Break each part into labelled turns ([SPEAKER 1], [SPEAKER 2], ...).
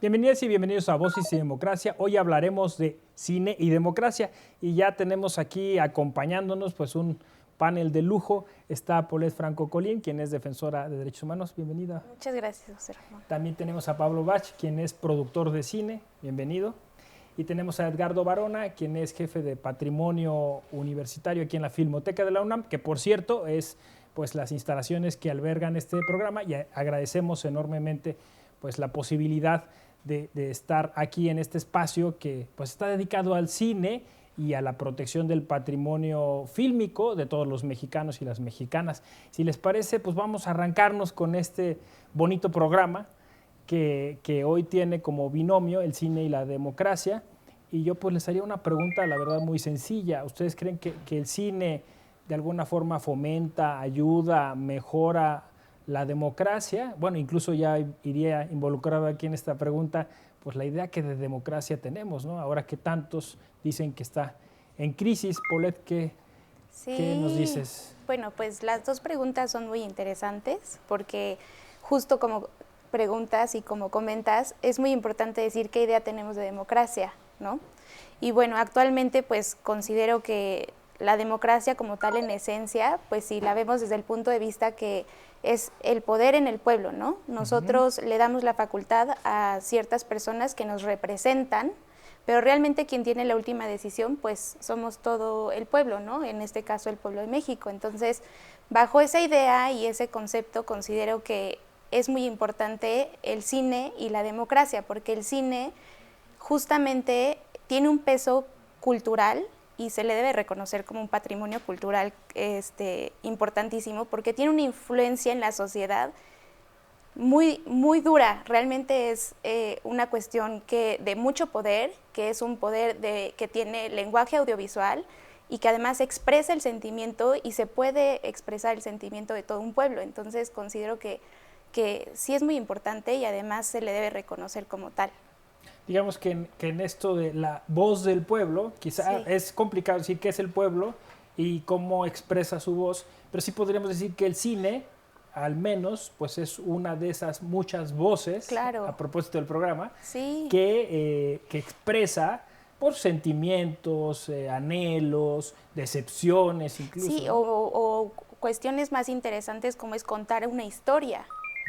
[SPEAKER 1] Bienvenidas y bienvenidos a Voces y Democracia. Hoy hablaremos de cine y democracia y ya tenemos aquí acompañándonos pues un panel de lujo. Está Paulette Franco Colín, quien es defensora de derechos humanos. Bienvenida.
[SPEAKER 2] Muchas gracias, José Ramón.
[SPEAKER 1] También tenemos a Pablo Bach, quien es productor de cine. Bienvenido. Y tenemos a Edgardo Barona, quien es jefe de patrimonio universitario aquí en la Filmoteca de la UNAM, que por cierto es pues las instalaciones que albergan este programa, y agradecemos enormemente pues la posibilidad de estar aquí en este espacio que pues está dedicado al cine y a la protección del patrimonio fílmico de todos los mexicanos y las mexicanas. Si les parece, pues vamos a arrancarnos con este bonito programa que hoy tiene como binomio el cine y la democracia. Y yo pues les haría una pregunta, la verdad, muy sencilla. ¿Ustedes creen que el cine de alguna forma fomenta, ayuda, mejora la democracia? Bueno, incluso ya iría involucrado aquí en esta pregunta, pues la idea que de democracia tenemos, ¿no? Ahora que tantos dicen que está en crisis. Paulette, ¿qué nos dices?
[SPEAKER 2] Bueno, pues las dos preguntas son muy interesantes porque justo como preguntas y como comentas, es muy importante decir qué idea tenemos de democracia, ¿no? Y bueno, actualmente pues considero que la democracia como tal en esencia, pues si la vemos desde el punto de vista que es el poder en el pueblo, ¿no? Nosotros le damos la facultad a ciertas personas que nos representan, pero realmente quien tiene la última decisión, pues somos todo el pueblo, ¿no? En este caso el pueblo de México. Entonces, bajo esa idea y ese concepto, considero que es muy importante el cine y la democracia, porque el cine justamente tiene un peso cultural y se le debe reconocer como un patrimonio cultural importantísimo, porque tiene una influencia en la sociedad muy, muy dura. Realmente es una cuestión de mucho poder, que es un poder que tiene lenguaje audiovisual y que además expresa el sentimiento y se puede expresar el sentimiento de todo un pueblo. Entonces considero que sí es muy importante y además se le debe reconocer como tal.
[SPEAKER 1] Digamos que en esto de la voz del pueblo, quizá es complicado decir qué es el pueblo y cómo expresa su voz, pero sí podríamos decir que el cine, al menos, pues es una de esas muchas voces,
[SPEAKER 2] claro,
[SPEAKER 1] a propósito del programa,
[SPEAKER 2] sí,
[SPEAKER 1] que expresa por sentimientos, anhelos, decepciones incluso.
[SPEAKER 2] Sí, o cuestiones más interesantes como es contar una historia.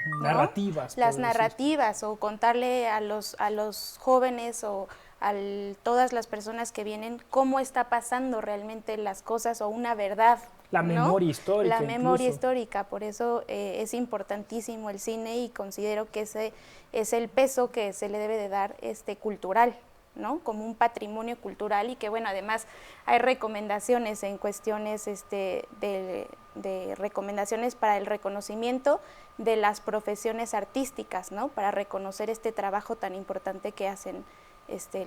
[SPEAKER 2] ¿no?
[SPEAKER 1] Narrativas.
[SPEAKER 2] Las narrativas, o contarle a los jóvenes o a todas las personas que vienen cómo está pasando realmente las cosas o una verdad.
[SPEAKER 1] La memoria histórica.
[SPEAKER 2] La memoria histórica, por eso es importantísimo el cine y considero que ese es el peso que se le debe de dar cultural, ¿no? Como un patrimonio cultural, y que bueno, además hay recomendaciones en cuestiones de recomendaciones para el reconocimiento de las profesiones artísticas, ¿no? Para reconocer este trabajo tan importante que hacen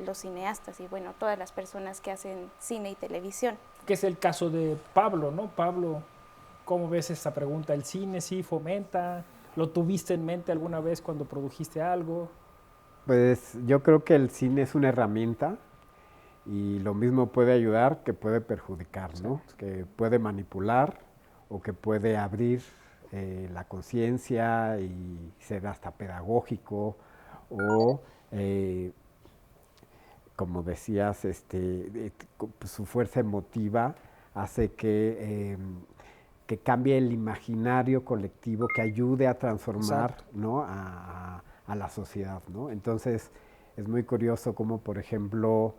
[SPEAKER 2] los cineastas y bueno, todas las personas que hacen cine y televisión.
[SPEAKER 1] Que es el caso de Pablo, ¿no? Pablo, ¿cómo ves esta pregunta? ¿El cine sí fomenta? ¿Lo tuviste en mente alguna vez cuando produjiste algo?
[SPEAKER 3] Pues yo creo que el cine es una herramienta y lo mismo puede ayudar que puede perjudicar, ¿no? Que puede manipular o que puede abrir la conciencia y ser hasta pedagógico o, como decías, su fuerza emotiva hace que cambie el imaginario colectivo, que ayude a transformar, ¿no? a la sociedad, ¿no? Entonces es muy curioso cómo, por ejemplo,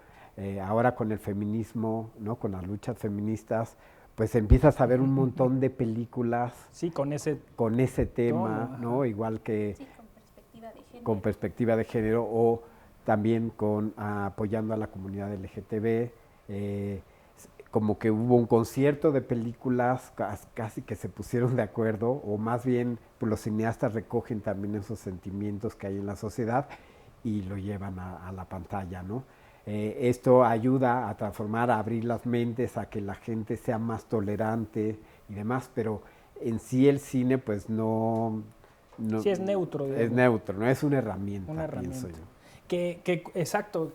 [SPEAKER 3] ahora con el feminismo, ¿no? Con las luchas feministas, pues empiezas a ver un montón de películas
[SPEAKER 1] con ese
[SPEAKER 3] tema, ¿no? Igual que
[SPEAKER 2] con perspectiva de género.
[SPEAKER 3] Con perspectiva de género, o también apoyando a la comunidad LGTB. Como que hubo un concierto de películas casi que se pusieron de acuerdo, o más bien pues, los cineastas recogen también esos sentimientos que hay en la sociedad y lo llevan a la pantalla, ¿no? Esto ayuda a transformar, a abrir las mentes, a que la gente sea más tolerante y demás, pero en sí el cine pues no
[SPEAKER 1] sí, es neutro. Digamos.
[SPEAKER 3] Es neutro, no es una herramienta, pienso yo.
[SPEAKER 1] Exacto,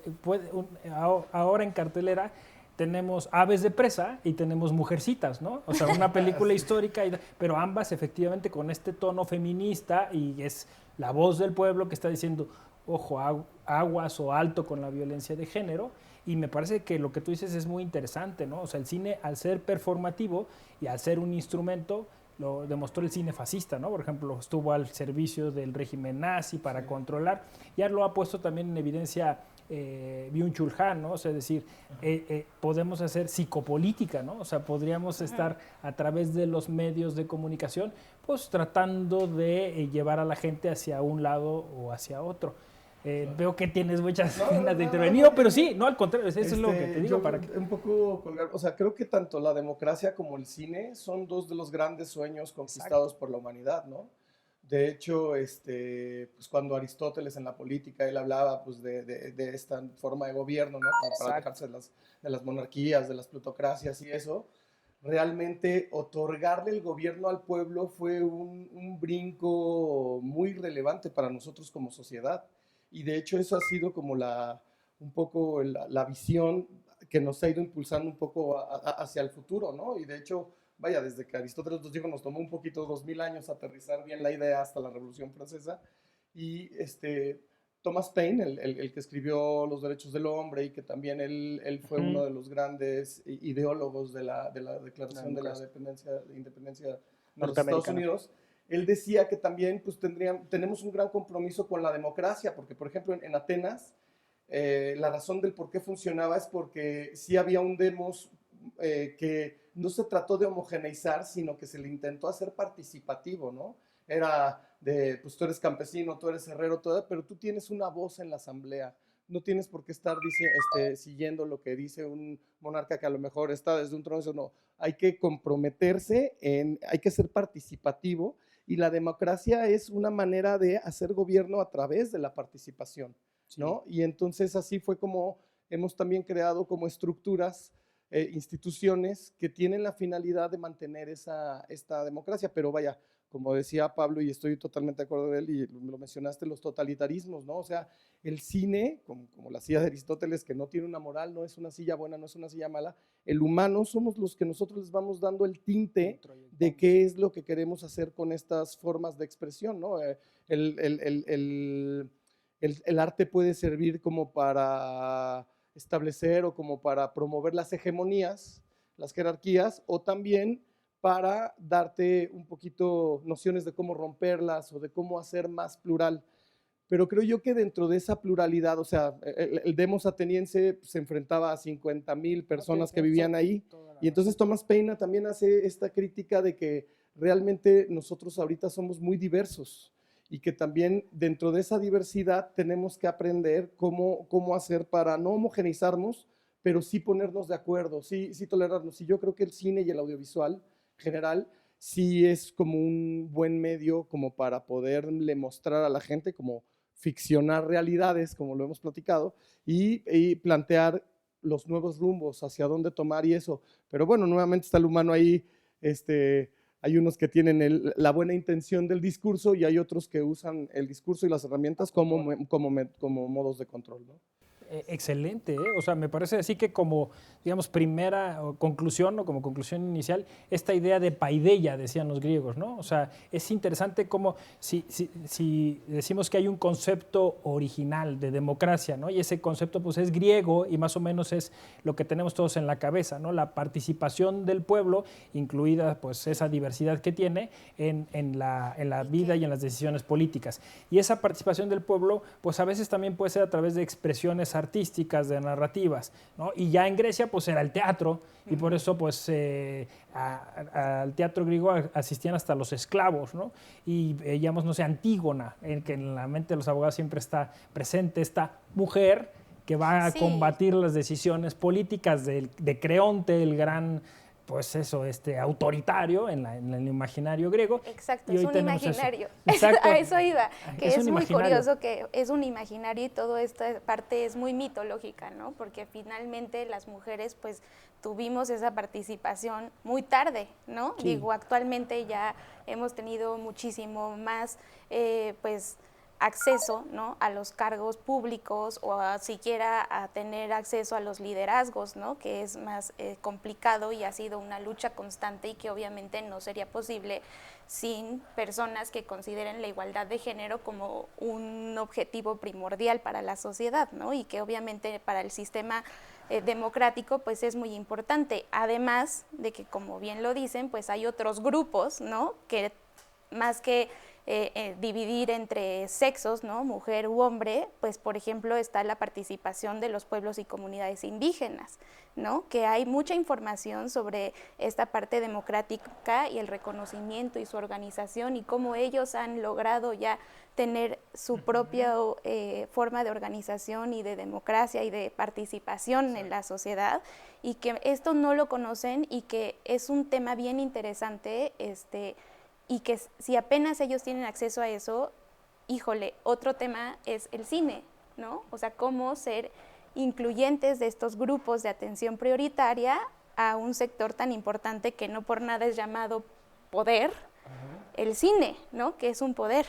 [SPEAKER 1] ahora en cartelera tenemos Aves de Presa y tenemos Mujercitas, ¿no? O sea, una película histórica, pero ambas efectivamente con este tono feminista, y es la voz del pueblo que está diciendo, ojo, aguas o alto con la violencia de género. Y me parece que lo que tú dices es muy interesante, ¿no? O sea, el cine, al ser performativo y al ser un instrumento, lo demostró el cine fascista, ¿no? Por ejemplo, estuvo al servicio del régimen nazi para controlar. Ya lo ha puesto también en evidencia Byung-Chul Han, ¿no? O sea, es decir, podemos hacer psicopolítica, ¿no? O sea, podríamos estar a través de los medios de comunicación, pues tratando de llevar a la gente hacia un lado o hacia otro. Veo que tienes muchas ganas de intervenir, pero sí, no, al contrario, eso es lo que te digo.
[SPEAKER 4] Para que... Un poco colgar, o sea, creo que tanto la democracia como el cine son dos de los grandes sueños conquistados por la humanidad, ¿no? De hecho, pues cuando Aristóteles en la política, él hablaba pues, de esta forma de gobierno, ¿no? Como para alejarse de las monarquías, de las plutocracias y eso. Realmente otorgarle el gobierno al pueblo fue un brinco muy relevante para nosotros como sociedad. Y de hecho eso ha sido como un poco la visión que nos ha ido impulsando un poco hacia el futuro, ¿no? Y de hecho, vaya, desde que Aristóteles nos dijo, nos tomó un poquito 2000 años aterrizar bien la idea hasta la Revolución Francesa. Y Thomas Paine, el que escribió Los Derechos del Hombre y que también él fue uno de los grandes ideólogos de la Declaración de la Independencia de los Estados Unidos, él decía que también pues, tenemos un gran compromiso con la democracia, porque por ejemplo en Atenas, la razón del por qué funcionaba es porque sí había un demos que no se trató de homogeneizar, sino que se le intentó hacer participativo, ¿no? Era de, pues tú eres campesino, tú eres herrero, pero tú tienes una voz en la asamblea. No tienes por qué estar siguiendo lo que dice un monarca que a lo mejor está desde un trono. No, hay que comprometerse, hay que ser participativo, y la democracia es una manera de hacer gobierno a través de la participación, ¿no? Sí. Y entonces así fue como hemos también creado como estructuras, instituciones que tienen la finalidad de mantener esta democracia, pero vaya, como decía Pablo, y estoy totalmente de acuerdo de él, y lo mencionaste, los totalitarismos, ¿no? O sea, el cine, como la silla de Aristóteles, que no tiene una moral, no es una silla buena, no es una silla mala, el humano somos los que nosotros les vamos dando el tinte de qué es lo que queremos hacer con estas formas de expresión, ¿no? El arte puede servir como para establecer o como para promover las hegemonías, las jerarquías, o también para darte un poquito nociones de cómo romperlas o de cómo hacer más plural. Pero creo yo que dentro de esa pluralidad, o sea, el demos ateniense se enfrentaba a 50,000 personas que vivían ahí, y entonces Thomas Paine también hace esta crítica de que realmente nosotros ahorita somos muy diversos y que también dentro de esa diversidad tenemos que aprender cómo hacer para no homogeneizarnos, pero sí ponernos de acuerdo, sí tolerarnos. Y yo creo que el cine y el audiovisual general sí es como un buen medio como para poderle mostrar a la gente, como ficcionar realidades, como lo hemos platicado, y plantear los nuevos rumbos, hacia dónde tomar y eso. Pero bueno, nuevamente está el humano ahí, hay unos que tienen la buena intención del discurso y hay otros que usan el discurso y las herramientas como modos de control, ¿no?
[SPEAKER 1] Excelente, ¿eh? O sea, me parece así que como, digamos, primera conclusión o como conclusión inicial, esta idea de paideia, decían los griegos, ¿no? O sea, es interesante como si decimos que hay un concepto original de democracia, ¿no? Y ese concepto pues es griego y más o menos es lo que tenemos todos en la cabeza, ¿no? La participación del pueblo, incluida pues esa diversidad que tiene en la vida y en las decisiones políticas. Y esa participación del pueblo pues a veces también puede ser a través de expresiones artísticas, de narrativas, ¿no? Y ya en Grecia pues era el teatro y por eso pues al teatro griego asistían hasta los esclavos, ¿no? Y veíamos, no sé, Antígona, en que en la mente de los abogados siempre está presente esta mujer que va a combatir las decisiones políticas de Creonte, el gran pues eso, autoritario en el imaginario griego.
[SPEAKER 2] Exacto, es un imaginario. A eso iba, que es muy curioso que es un imaginario y toda esta parte es muy mitológica, ¿no? Porque finalmente las mujeres pues tuvimos esa participación muy tarde, ¿no? Sí. Digo, actualmente ya hemos tenido muchísimo más, pues acceso, ¿no?, a los cargos públicos o siquiera a tener acceso a los liderazgos, ¿no?, que es más complicado y ha sido una lucha constante y que obviamente no sería posible sin personas que consideren la igualdad de género como un objetivo primordial para la sociedad, ¿no?, y que obviamente para el sistema democrático pues es muy importante, además de que, como bien lo dicen, pues hay otros grupos, ¿no?, que más que dividir entre sexos, ¿no?, mujer u hombre, pues por ejemplo está la participación de los pueblos y comunidades indígenas, ¿no?, que hay mucha información sobre esta parte democrática y el reconocimiento y su organización y cómo ellos han logrado ya tener su propia forma de organización y de democracia y de participación en la sociedad, y que esto no lo conocen y que es un tema bien interesante, y que si apenas ellos tienen acceso a eso, híjole, otro tema es el cine, ¿no? O sea, cómo ser incluyentes de estos grupos de atención prioritaria a un sector tan importante que no por nada es llamado poder, el cine, ¿no?, que es un poder.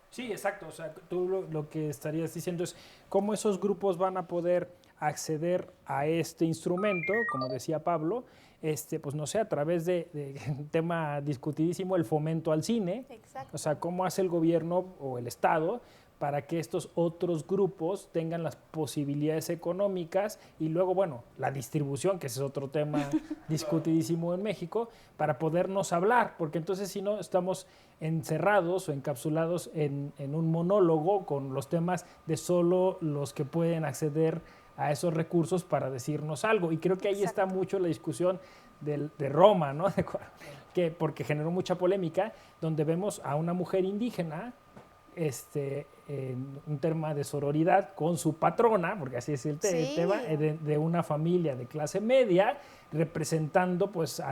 [SPEAKER 1] Sí, exacto. O sea, tú lo que estarías diciendo es cómo esos grupos van a poder acceder a este instrumento, como decía Pablo, pues no sé, a través de un tema discutidísimo, el fomento al cine.
[SPEAKER 2] Exacto.
[SPEAKER 1] O sea, cómo hace el gobierno o el Estado para que estos otros grupos tengan las posibilidades económicas y luego, bueno, la distribución, que ese es otro tema discutidísimo en México, para podernos hablar, porque entonces si no estamos encerrados o encapsulados en un monólogo con los temas de solo los que pueden acceder a esos recursos para decirnos algo. Y creo que ahí está mucho la discusión de Roma, ¿no? Porque generó mucha polémica, donde vemos a una mujer indígena en un tema de sororidad con su patrona, porque así es el tema, de una familia de clase media, representando pues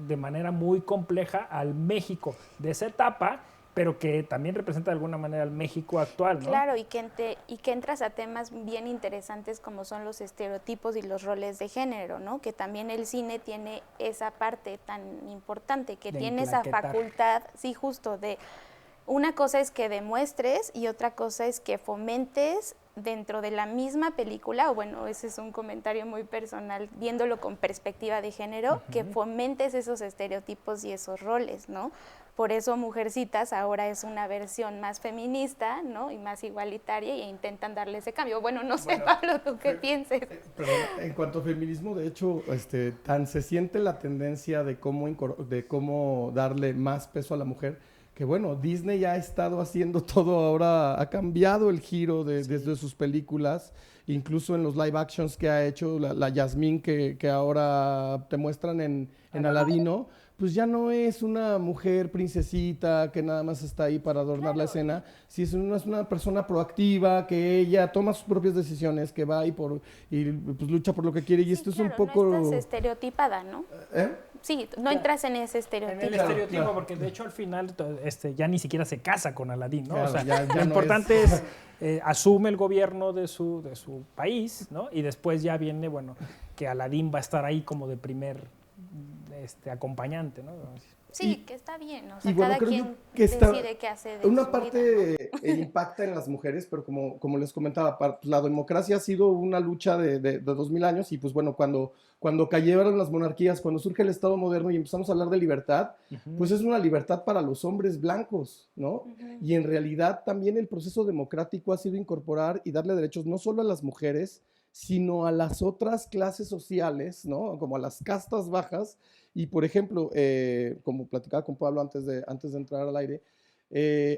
[SPEAKER 1] de manera muy compleja al México de esa etapa, pero que también representa de alguna manera al México actual, ¿no?
[SPEAKER 2] Claro, y que entras a temas bien interesantes como son los estereotipos y los roles de género, ¿no? Que también el cine tiene esa parte tan importante, que tiene esa facultad, sí, justo de... Una cosa es que demuestres y otra cosa es que fomentes dentro de la misma película, o bueno, ese es un comentario muy personal, viéndolo con perspectiva de género, que fomentes esos estereotipos y esos roles, ¿no? Por eso Mujercitas ahora es una versión más feminista, ¿no?, y más igualitaria, e intentan darle ese cambio. Bueno, no sé, Pablo, ¿tú qué pienses?
[SPEAKER 4] Perdón, en cuanto a feminismo, de hecho, tan se siente la tendencia de cómo darle más peso a la mujer, que bueno, Disney ya ha estado haciendo todo ahora, ha cambiado el giro desde sus películas, incluso en los live actions que ha hecho, la Yasmín que ahora te muestran en Aladino, pues ya no es una mujer princesita que nada más está ahí para adornar la escena, sí es una persona proactiva, que ella toma sus propias decisiones, que va y pues lucha por lo que quiere, y esto es un poco...
[SPEAKER 2] No estás estereotipada, ¿no? Sí, no entras en ese estereotipo.
[SPEAKER 1] En el estereotipo, porque de hecho al final ya ni siquiera se casa con Aladín, ¿no?
[SPEAKER 4] Claro,
[SPEAKER 1] o sea,
[SPEAKER 4] ya
[SPEAKER 1] lo
[SPEAKER 4] no
[SPEAKER 1] importante es asume el gobierno de su país, ¿no? Y después ya viene, bueno, que Aladín va a estar ahí como de primer acompañante, ¿no?
[SPEAKER 2] Sí, que está bien, o sea,
[SPEAKER 4] bueno,
[SPEAKER 2] cada quien decide qué hace de
[SPEAKER 4] una
[SPEAKER 2] su
[SPEAKER 4] parte
[SPEAKER 2] vida, ¿no?
[SPEAKER 4] impacta en las mujeres, pero como les comentaba, la democracia ha sido una lucha de 2000 años, y pues bueno, cuando cayeron las monarquías, cuando surge el Estado moderno y empezamos a hablar de libertad, pues es una libertad para los hombres blancos, ¿no? Y en realidad también el proceso democrático ha sido incorporar y darle derechos no solo a las mujeres, sino a las otras clases sociales, ¿no? Como a las castas bajas. Y por ejemplo, como platicaba con Pablo antes de entrar al aire,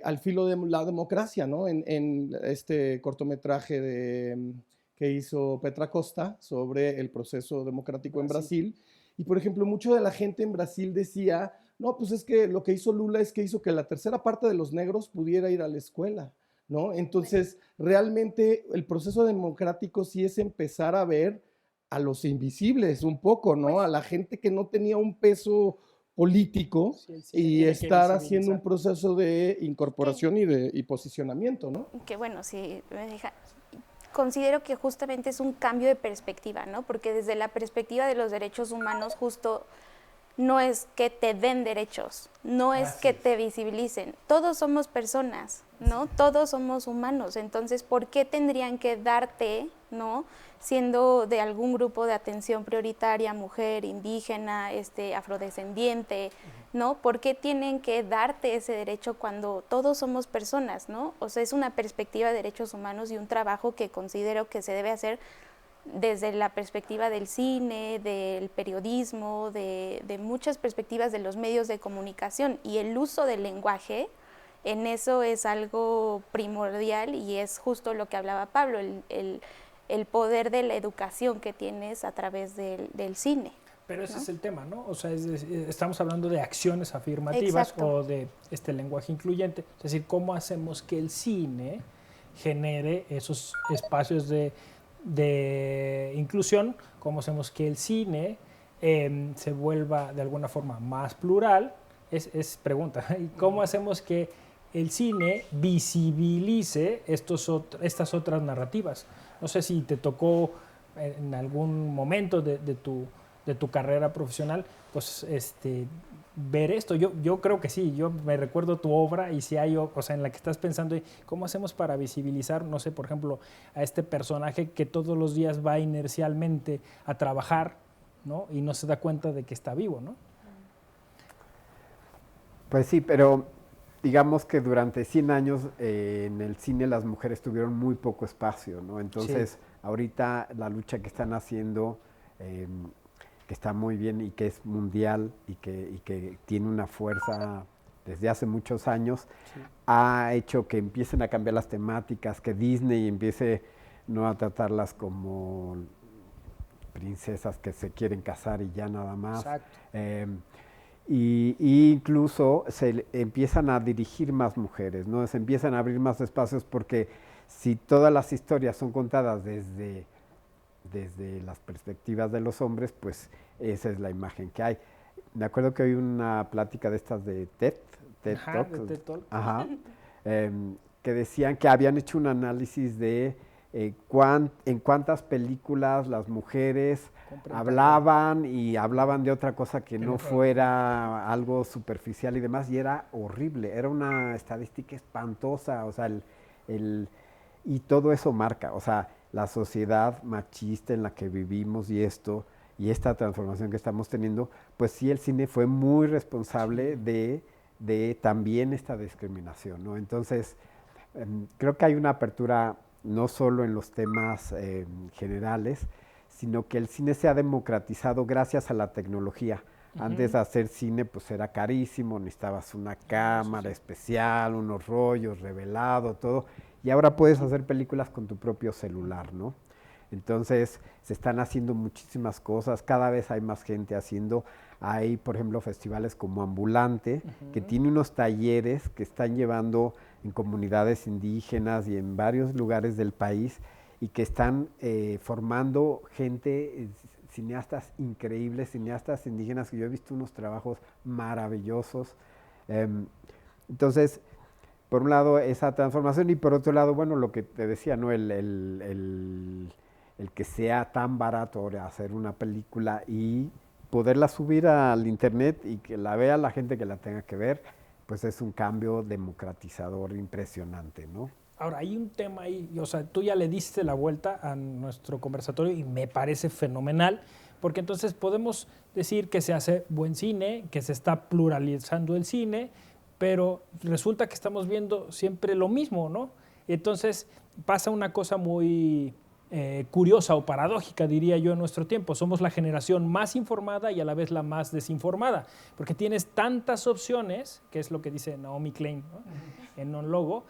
[SPEAKER 4] al filo de la democracia, ¿no? En este cortometraje que hizo Petra Costa sobre el proceso democrático en Brasil. Y por ejemplo, mucho de la gente en Brasil decía, no, pues es que lo que hizo Lula es que hizo que la tercera parte de los negros pudiera ir a la escuela, ¿no? Entonces, realmente el proceso democrático sí es empezar a ver a los invisibles un poco, ¿no? A la gente que no tenía un peso político, y estar haciendo un proceso de incorporación y posicionamiento, ¿no?
[SPEAKER 2] Que bueno, sí, considero que justamente es un cambio de perspectiva, ¿no? Porque desde la perspectiva de los derechos humanos, justo no es que te den derechos, no es que te visibilicen. Todos somos personas, ¿no? Todos somos humanos. Entonces, ¿por qué tendrían que darte, ¿no? Siendo de algún grupo de atención prioritaria, mujer, indígena, afrodescendiente, ¿no? ¿Por qué tienen que darte ese derecho cuando todos somos personas, ¿no? O sea, es una perspectiva de derechos humanos y un trabajo que considero que se debe hacer desde la perspectiva del cine, del periodismo, de muchas perspectivas de los medios de comunicación, y el uso del lenguaje en eso es algo primordial, y es justo lo que hablaba Pablo, el poder de la educación que tienes a través del cine.
[SPEAKER 1] Pero ese
[SPEAKER 2] ¿no?
[SPEAKER 1] es el tema, ¿no? O sea, estamos hablando de acciones afirmativas. Exacto. O de este lenguaje incluyente. Es decir, ¿cómo hacemos que el cine genere esos espacios de inclusión? ¿Cómo hacemos que el cine se vuelva de alguna forma más plural? Es pregunta. ¿Y cómo hacemos que el cine visibilice estas otras narrativas? No sé si te tocó en algún momento de tu carrera profesional, pues ver esto. Yo creo que sí, yo me recuerdo tu obra, y si hay, o sea, en la que estás pensando, ¿cómo hacemos para visibilizar, no sé, por ejemplo, a este personaje que todos los días va inercialmente a trabajar, ¿no? Y no se da cuenta de que está vivo, ¿no?
[SPEAKER 3] Pues sí, pero digamos que durante 100 años en el cine las mujeres tuvieron muy poco espacio, ¿no? Entonces, sí, ahorita la lucha que están haciendo, que está muy bien y que es mundial y que tiene una fuerza desde hace muchos años, sí, ha hecho que empiecen a cambiar las temáticas, que Disney empiece no a tratarlas como princesas que se quieren casar y ya nada más. Y incluso se empiezan a dirigir más mujeres, ¿no? Se empiezan a abrir más espacios, porque si todas las historias son contadas desde las perspectivas de los hombres, pues esa es la imagen que hay. Me acuerdo que hay una plática de estas de TED Talk,
[SPEAKER 1] de TED Talk.
[SPEAKER 3] Ajá, que decían que habían hecho un análisis de en cuántas películas las mujeres hablaban de otra cosa que no fuera algo superficial y demás, y era horrible, era una estadística espantosa, o sea, y todo eso marca, o sea, la sociedad machista en la que vivimos y esta transformación que estamos teniendo, pues sí, el cine fue muy responsable de también esta discriminación, ¿no? Entonces, creo que hay una apertura no solo en los temas generales, sino que el cine se ha democratizado gracias a la tecnología. Antes de hacer cine, pues era carísimo, necesitabas una cámara especial, unos rollos, revelado, todo. Y ahora puedes hacer películas con tu propio celular, ¿no? Entonces, se están haciendo muchísimas cosas, cada vez hay más gente haciendo. Hay, por ejemplo, festivales como Ambulante, que tiene unos talleres que están llevando en comunidades indígenas y en varios lugares del país, y que están formando gente, cineastas increíbles, cineastas indígenas, que yo he visto unos trabajos maravillosos. Entonces, por un lado, esa transformación, y por otro lado, bueno, lo que te decía, ¿no? El que sea tan barato ahora hacer una película y poderla subir al internet y que la vea la gente que la tenga que ver, pues es un cambio democratizador impresionante, ¿no?
[SPEAKER 1] Ahora, hay un tema ahí, o sea, tú ya le diste la vuelta a nuestro conversatorio y me parece fenomenal, porque entonces podemos decir que se hace buen cine, que se está pluralizando el cine, pero resulta que estamos viendo siempre lo mismo, ¿no? Entonces pasa una cosa muy curiosa o paradójica, diría yo, en nuestro tiempo. Somos la generación más informada y a la vez la más desinformada, porque tienes tantas opciones, que es lo que dice Naomi Klein, ¿no? En Non Logo,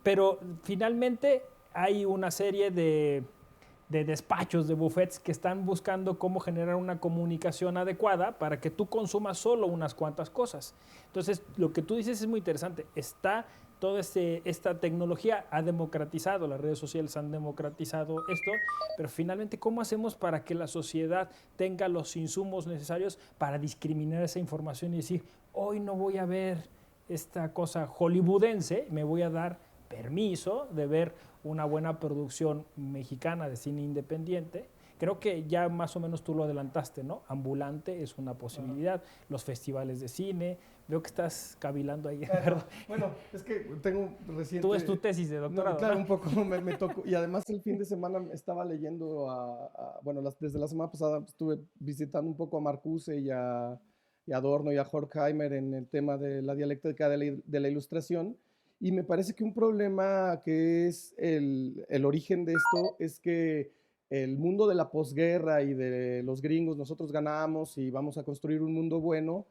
[SPEAKER 1] pero finalmente hay una serie de despachos, de buffets que están buscando cómo generar una comunicación adecuada para que tú consumas solo unas cuantas cosas. Entonces, lo que tú dices es muy interesante. Toda esta tecnología ha democratizado, las redes sociales han democratizado esto, pero finalmente, ¿cómo hacemos para que la sociedad tenga los insumos necesarios para discriminar esa información y decir, hoy no voy a ver esta cosa hollywoodense, me voy a dar permiso de ver una buena producción mexicana de cine independiente Creo que ya más o menos tú lo adelantaste, ¿no? Ambulante es una posibilidad, los festivales de cine, veo que estás cavilando ahí, ¿verdad?
[SPEAKER 4] Bueno, es que tengo reciente...
[SPEAKER 1] Tú es tu tesis de doctorado,
[SPEAKER 4] No, claro,
[SPEAKER 1] ¿no?
[SPEAKER 4] un poco me tocó. Y además el fin de semana estaba leyendo bueno, desde la semana pasada estuve visitando un poco a Marcuse y a Adorno y a Horkheimer en el tema de la dialéctica de la ilustración. Y me parece que un problema que es el origen de esto es que el mundo de la posguerra y de los gringos, nosotros ganamos y vamos a construir un mundo bueno,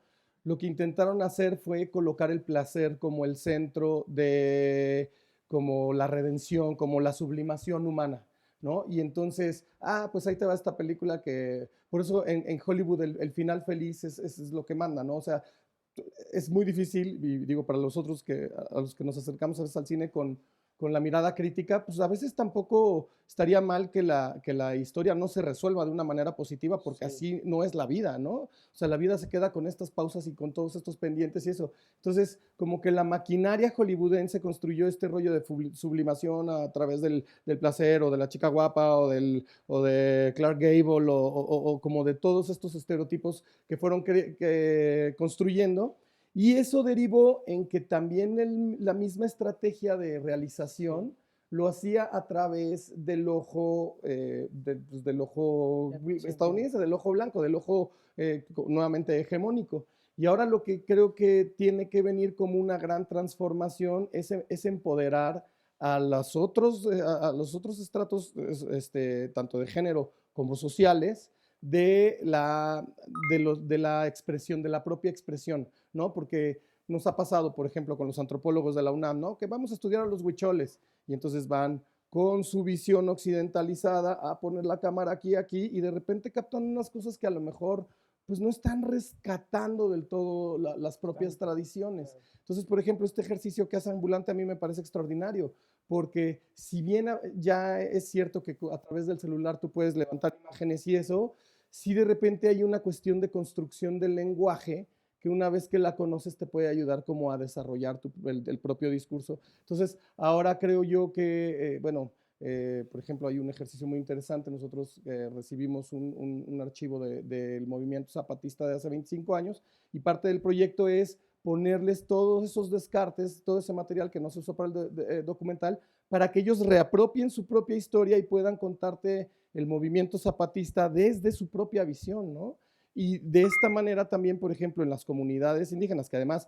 [SPEAKER 4] lo que intentaron hacer fue colocar el placer como el centro de, como la redención, como la sublimación humana, ¿no? Y entonces, pues ahí te va esta película que, por eso en Hollywood el final feliz es lo que manda, ¿no? O sea, es muy difícil, y digo, para los otros a los que nos acercamos a veces al cine con la mirada crítica, pues a veces tampoco estaría mal que la historia no se resuelva de una manera positiva, porque así no es la vida, ¿no? O sea, la vida se queda con estas pausas y con todos estos pendientes y eso. Entonces, como que la maquinaria hollywoodense construyó este rollo de sublimación a través del placer, o de la chica guapa, o de Clark Gable, o como de todos estos estereotipos que fueron construyendo. Y eso derivó en que también la misma estrategia de realización lo hacía a través del ojo, del ojo estadounidense, del ojo blanco, del ojo nuevamente hegemónico. Y ahora lo que creo que tiene que venir como una gran transformación es empoderar a los otros estratos, tanto de género como sociales, de la expresión, de la propia expresión, ¿no? Porque nos ha pasado, por ejemplo, con los antropólogos de la UNAM, ¿no? Que vamos a estudiar a los huicholes y entonces van con su visión occidentalizada a poner la cámara aquí, y de repente captan unas cosas que a lo mejor pues no están rescatando del todo las propias tradiciones. Entonces, por ejemplo, este ejercicio que hace Ambulante a mí me parece extraordinario, porque si bien ya es cierto que a través del celular tú puedes levantar imágenes y eso, si de repente hay una cuestión de construcción del lenguaje que una vez que la conoces te puede ayudar como a desarrollar el propio discurso. Entonces, ahora creo yo que, por ejemplo, hay un ejercicio muy interesante. Nosotros recibimos un archivo del movimiento zapatista de hace 25 años y parte del proyecto es ponerles todos esos descartes, todo ese material que no se usó para el documental, para que ellos reapropien su propia historia y puedan contarte el movimiento zapatista desde su propia visión, ¿no? Y de esta manera también, por ejemplo, en las comunidades indígenas, que además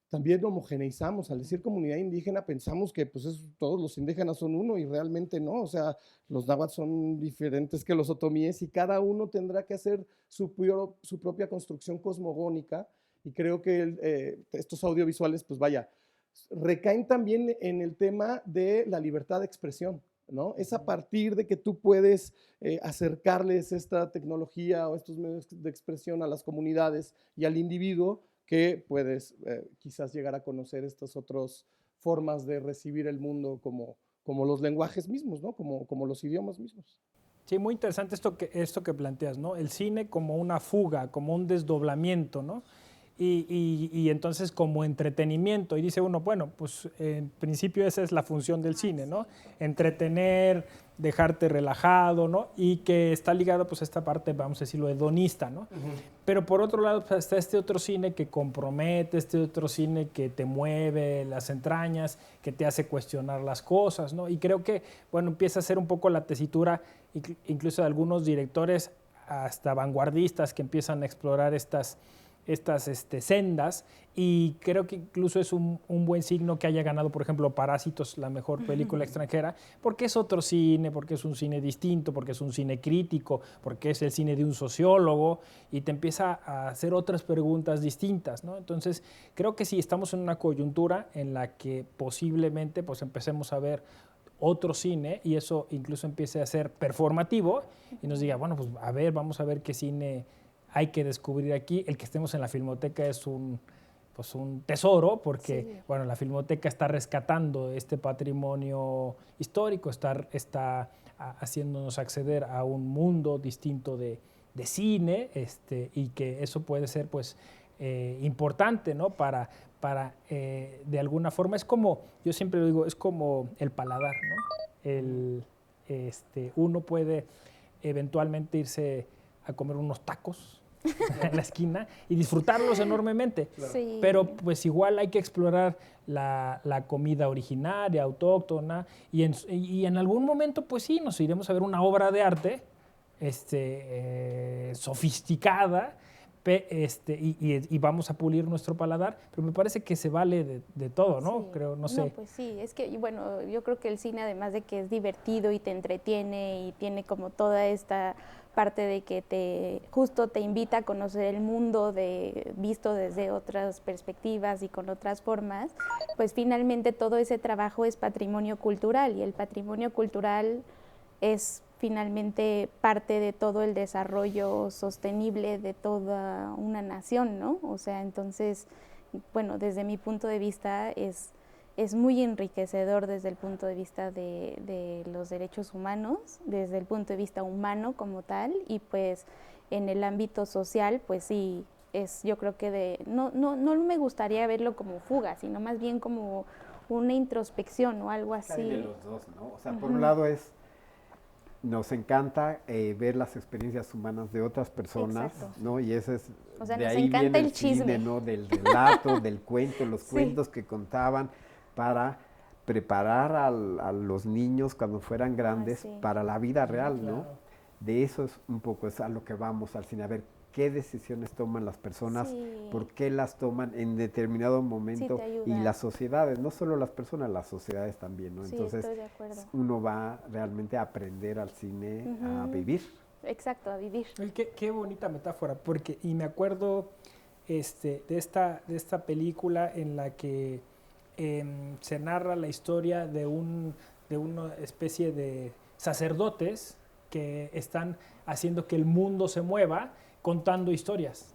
[SPEAKER 4] también homogeneizamos. Al decir comunidad indígena pensamos que pues todos los indígenas son uno y realmente no. O sea, los náhuatl son diferentes que los otomíes y cada uno tendrá que hacer su propia construcción cosmogónica. Y creo que estos audiovisuales, pues vaya, recaen también en el tema de la libertad de expresión, ¿no? Es a partir de que tú puedes acercarles esta tecnología o estos medios de expresión a las comunidades y al individuo que puedes quizás llegar a conocer estas otras formas de recibir el mundo como los lenguajes mismos, ¿no? Como los idiomas mismos.
[SPEAKER 1] Sí, muy interesante esto que planteas, ¿no? El cine como una fuga, como un desdoblamiento, ¿no? Y entonces como entretenimiento. Y dice uno, bueno, pues en principio esa es la función del cine, ¿no? Entretener, dejarte relajado, ¿no? Y que está ligado pues a esta parte, vamos a decirlo, hedonista, ¿no? Pero por otro lado pues, está este otro cine que compromete, este otro cine que te mueve las entrañas, que te hace cuestionar las cosas, ¿no? Y creo que, bueno, empieza a ser un poco la tesitura incluso de algunos directores hasta vanguardistas que empiezan a explorar estas sendas, y creo que incluso es un buen signo que haya ganado, por ejemplo, Parásitos, la mejor película extranjera, porque es otro cine, porque es un cine distinto, porque es un cine crítico, porque es el cine de un sociólogo, y te empieza a hacer otras preguntas distintas, ¿no? Entonces, creo que sí, estamos en una coyuntura en la que posiblemente pues, empecemos a ver otro cine, y eso incluso empiece a ser performativo, y nos diga, bueno, pues a ver, vamos a ver qué cine hay que descubrir aquí. El que estemos en la Filmoteca es un tesoro, porque sí, bueno, la Filmoteca está rescatando este patrimonio histórico, está haciéndonos acceder a un mundo distinto de cine, y que eso puede ser pues importante, ¿no? Para de alguna forma, es como, yo siempre lo digo, es como el paladar, ¿no? Uno puede eventualmente irse a comer unos tacos en la esquina y disfrutarlos enormemente.
[SPEAKER 4] Claro.
[SPEAKER 2] Sí.
[SPEAKER 1] Pero pues igual hay que explorar la comida originaria, autóctona, y en algún momento pues sí, nos iremos a ver una obra de arte sofisticada, y vamos a pulir nuestro paladar, pero me parece que se vale de todo, ¿no?
[SPEAKER 2] Sí.
[SPEAKER 1] Creo, no sé.
[SPEAKER 2] No, pues sí, es que, bueno, yo creo que el cine, además de que es divertido y te entretiene y tiene como toda esta parte de que justo te invita a conocer el mundo visto desde otras perspectivas y con otras formas, pues finalmente todo ese trabajo es patrimonio cultural, y el patrimonio cultural es finalmente parte de todo el desarrollo sostenible de toda una nación, ¿no? O sea, entonces, bueno, desde mi punto de vista es muy enriquecedor desde el punto de vista de los derechos humanos, desde el punto de vista humano como tal, y pues en el ámbito social, pues sí, yo creo que no me gustaría verlo como fuga, sino más bien como una introspección o algo así.
[SPEAKER 3] Hay de los dos, ¿no? O sea, por un lado nos encanta ver las experiencias humanas de otras personas,
[SPEAKER 2] Exacto.
[SPEAKER 3] ¿no? Y ese es,
[SPEAKER 2] O sea,
[SPEAKER 3] de
[SPEAKER 2] nos
[SPEAKER 3] ahí
[SPEAKER 2] encanta
[SPEAKER 3] viene
[SPEAKER 2] el chisme.
[SPEAKER 3] cine, ¿no? Del relato, del cuento, los
[SPEAKER 2] Sí.
[SPEAKER 3] cuentos que contaban para preparar a los niños cuando fueran grandes
[SPEAKER 2] sí.
[SPEAKER 3] para la vida real, ¿no?
[SPEAKER 1] Claro.
[SPEAKER 3] De eso es un poco a lo que vamos al cine, a ver qué decisiones toman las personas,
[SPEAKER 2] Sí.
[SPEAKER 3] por qué las toman en determinado momento,
[SPEAKER 2] te ayuda.
[SPEAKER 3] y las sociedades, no solo las personas, las sociedades también, ¿no?
[SPEAKER 2] Sí,
[SPEAKER 3] Entonces
[SPEAKER 2] estoy de acuerdo.
[SPEAKER 3] uno va realmente a aprender al cine, a vivir.
[SPEAKER 2] Exacto, a vivir.
[SPEAKER 1] Ay, qué bonita metáfora, porque, y me acuerdo de esta película en la que se narra la historia de una especie de sacerdotes que están haciendo que el mundo se mueva contando historias,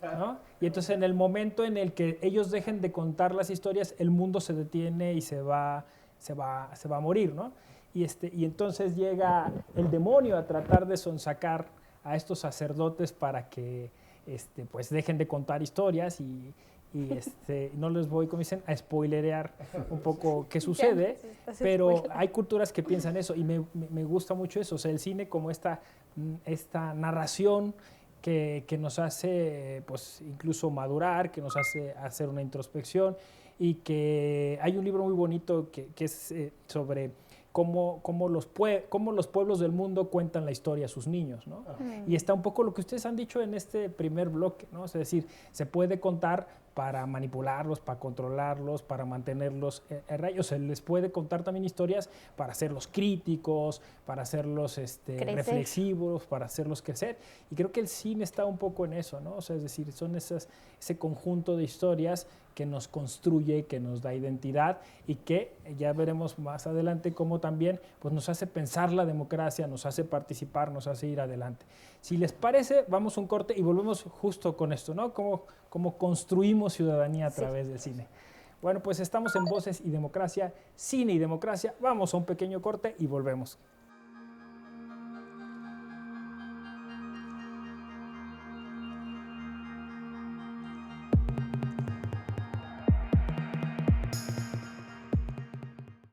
[SPEAKER 1] ¿no? Y entonces en el momento en el que ellos dejen de contar las historias, el mundo se detiene y se va a morir, ¿no? Y entonces llega el demonio a tratar de sonsacar a estos sacerdotes para que pues dejen de contar historias y no les voy, como dicen, a spoilerear un poco qué sucede, pero hay culturas que piensan eso y me gusta mucho eso, o sea, el cine como esta narración que nos hace pues incluso madurar, que nos hace hacer una introspección, y que hay un libro muy bonito que es sobre cómo los pueblos del mundo cuentan la historia a sus niños, ¿no? Y está un poco lo que ustedes han dicho en este primer bloque, ¿no? Es decir, se puede contar para manipularlos, para controlarlos, para mantenerlos en rayos. Se les puede contar también historias para hacerlos críticos, para hacerlos reflexivos, para hacerlos crecer. Y creo que el cine está un poco en eso, ¿no? O sea, es decir, son ese conjunto de historias que nos construye, que nos da identidad y que ya veremos más adelante cómo también pues, nos hace pensar la democracia, nos hace participar, nos hace ir adelante. Si les parece, vamos a un corte y volvemos justo con esto, ¿no? Cómo construimos ciudadanía a través del cine. Bueno, pues estamos en Voces y Democracia, Cine y Democracia. Vamos a un pequeño corte y volvemos.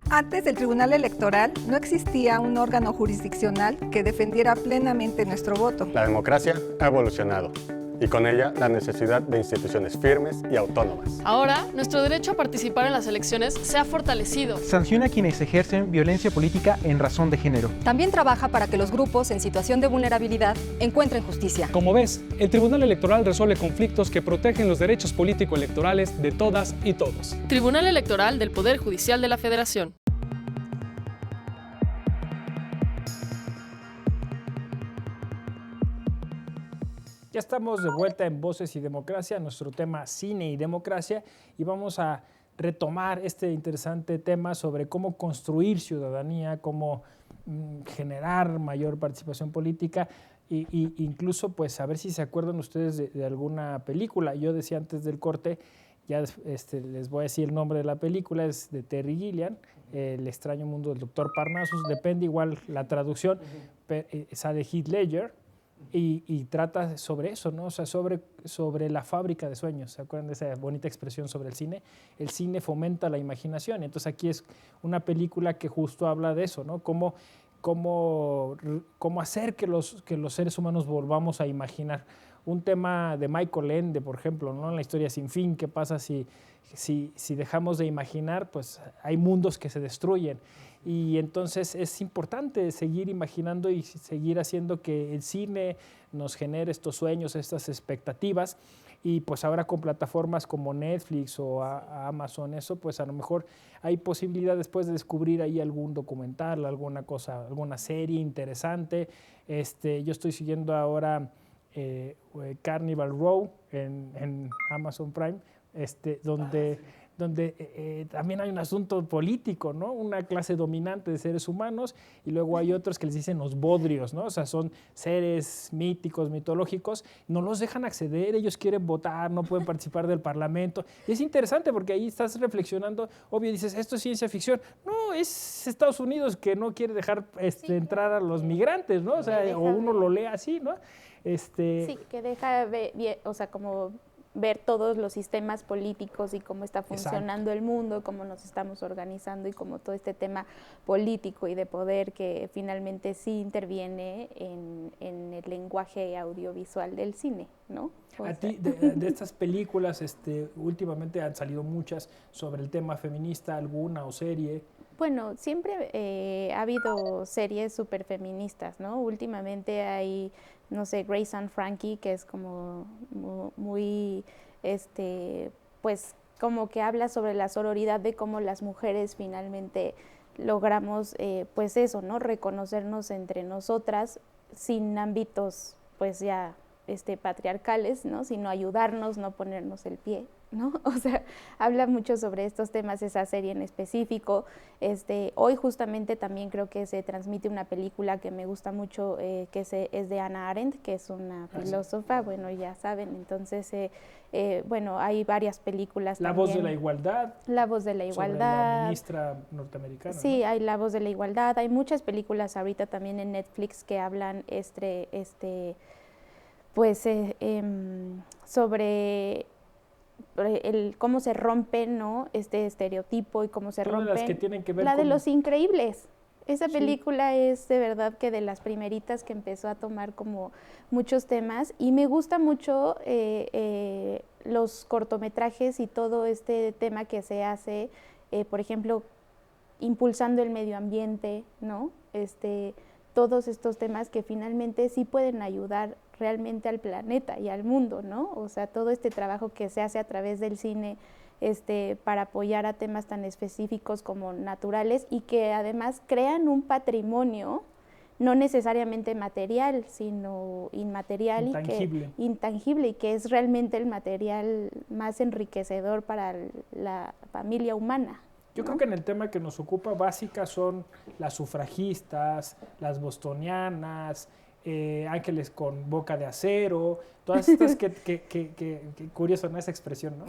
[SPEAKER 5] Antes del Tribunal Electoral no existía un órgano jurisdiccional que defendiera plenamente nuestro voto.
[SPEAKER 6] La democracia ha evolucionado y con ella la necesidad de instituciones firmes y autónomas.
[SPEAKER 7] Ahora, nuestro derecho a participar en las elecciones se ha fortalecido.
[SPEAKER 8] Sanciona a quienes ejercen violencia política en razón de género.
[SPEAKER 9] También trabaja para que los grupos en situación de vulnerabilidad encuentren justicia.
[SPEAKER 10] Como ves, el Tribunal Electoral resuelve conflictos que protegen los derechos político-electorales de todas y todos.
[SPEAKER 7] Tribunal Electoral del Poder Judicial de la Federación.
[SPEAKER 1] Ya estamos de vuelta en Voces y Democracia, nuestro tema cine y democracia, y vamos a retomar este interesante tema sobre cómo construir ciudadanía, cómo generar mayor participación política, e incluso pues a ver si se acuerdan ustedes de alguna película. Yo decía antes del corte, ya les voy a decir el nombre de la película, es de Terry Gilliam, El extraño mundo del doctor Parnassus, depende igual la traducción, sale Heath Ledger. Y trata sobre eso, ¿no? O sea, sobre la fábrica de sueños. ¿Se acuerdan de esa bonita expresión sobre el cine? El cine fomenta la imaginación. Entonces aquí es una película que justo habla de eso, ¿no? Cómo cómo hacer que los seres humanos volvamos a imaginar. Un tema de Michael Ende, por ejemplo, ¿no? En la historia Sin Fin, ¿qué pasa si dejamos de imaginar? Pues hay mundos que se destruyen. Y entonces es importante seguir imaginando y seguir haciendo que el cine nos genere estos sueños, estas expectativas. Y pues ahora con plataformas como Netflix o Amazon, eso, pues a lo mejor hay posibilidad después de descubrir ahí algún documental, alguna cosa, alguna serie interesante. Yo estoy siguiendo ahora Carnival Row en Amazon Prime, donde también hay un asunto político, ¿no? Una clase dominante de seres humanos y luego hay otros que les dicen los bodrios, ¿no? O sea, son seres míticos, mitológicos, no los dejan acceder, ellos quieren votar, no pueden participar del parlamento. Y es interesante porque ahí estás reflexionando, obvio dices, esto es ciencia ficción. No, es Estados Unidos que no quiere dejar entrar a los migrantes, ¿no? O sea, o uno lo lee así, ¿no?
[SPEAKER 2] Sí, que deja, o sea, como ver todos los sistemas políticos y cómo está funcionando el mundo, cómo nos estamos organizando y cómo todo este tema político y de poder que finalmente sí interviene en el lenguaje audiovisual del cine, ¿no?
[SPEAKER 1] A ti, de estas películas, últimamente han salido muchas sobre el tema feminista, alguna o serie.
[SPEAKER 2] Bueno, siempre ha habido series súper feministas, ¿no? Últimamente hay, no sé, Grace and Frankie, que es como muy, pues como que habla sobre la sororidad de cómo las mujeres finalmente logramos, pues eso, ¿no? Reconocernos entre nosotras sin ámbitos, pues ya patriarcales, ¿no? Sino ayudarnos, no ponernos el pie, ¿no? O sea, habla mucho sobre estos temas esa serie en específico. Hoy justamente también creo que se transmite una película que me gusta mucho, que es de Hannah Arendt, que es una filósofa, bueno, ya saben, entonces, bueno, hay varias películas
[SPEAKER 1] La
[SPEAKER 2] también.
[SPEAKER 1] voz de la igualdad.
[SPEAKER 2] La voz de la igualdad.
[SPEAKER 1] Sobre la ministra norteamericana.
[SPEAKER 2] Sí,
[SPEAKER 1] ¿no?
[SPEAKER 2] hay La voz de la igualdad, hay muchas películas ahorita también en Netflix que hablan pues sobre cómo se rompe, ¿no? Este estereotipo y cómo se rompe.
[SPEAKER 1] Las que tienen que ver
[SPEAKER 2] la
[SPEAKER 1] con...
[SPEAKER 2] de Los Increíbles. Esa película es de verdad que de las primeritas que empezó a tomar como muchos temas y me gusta mucho los cortometrajes y todo este tema que se hace, por ejemplo, impulsando el medio ambiente, ¿no? Todos estos temas que finalmente sí pueden ayudar realmente al planeta y al mundo, ¿no? O sea, todo este trabajo que se hace a través del cine para apoyar a temas tan específicos como naturales y que además crean un patrimonio no necesariamente material, sino inmaterial intangible y que es realmente el material más enriquecedor para la familia humana.
[SPEAKER 1] Yo creo que en el tema que nos ocupa básica son las sufragistas, las bostonianas, ángeles con boca de acero, todas estas que curioso, ¿no? Esa expresión, ¿no?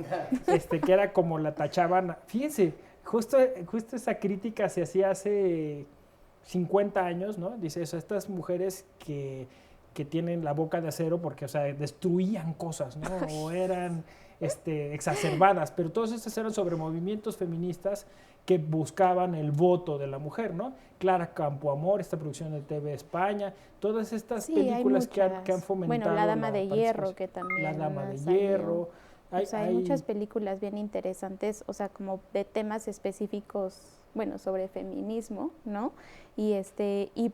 [SPEAKER 1] Que era como la tachaban. Fíjense, justo esa crítica se hacía hace 50 años, ¿no? Dice eso, estas mujeres que tienen la boca de acero porque, o sea, destruían cosas, ¿no? O eran exacerbadas, pero todos estos eran sobre movimientos feministas que buscaban el voto de la mujer, ¿no? Clara Campoamor, esta producción de TV España, todas estas películas que han fomentado.
[SPEAKER 2] Bueno, La Dama de Hierro, que también.
[SPEAKER 1] La Dama de Hierro.
[SPEAKER 2] Hay muchas películas bien interesantes, o sea, como de temas específicos, bueno, sobre feminismo, ¿no? Y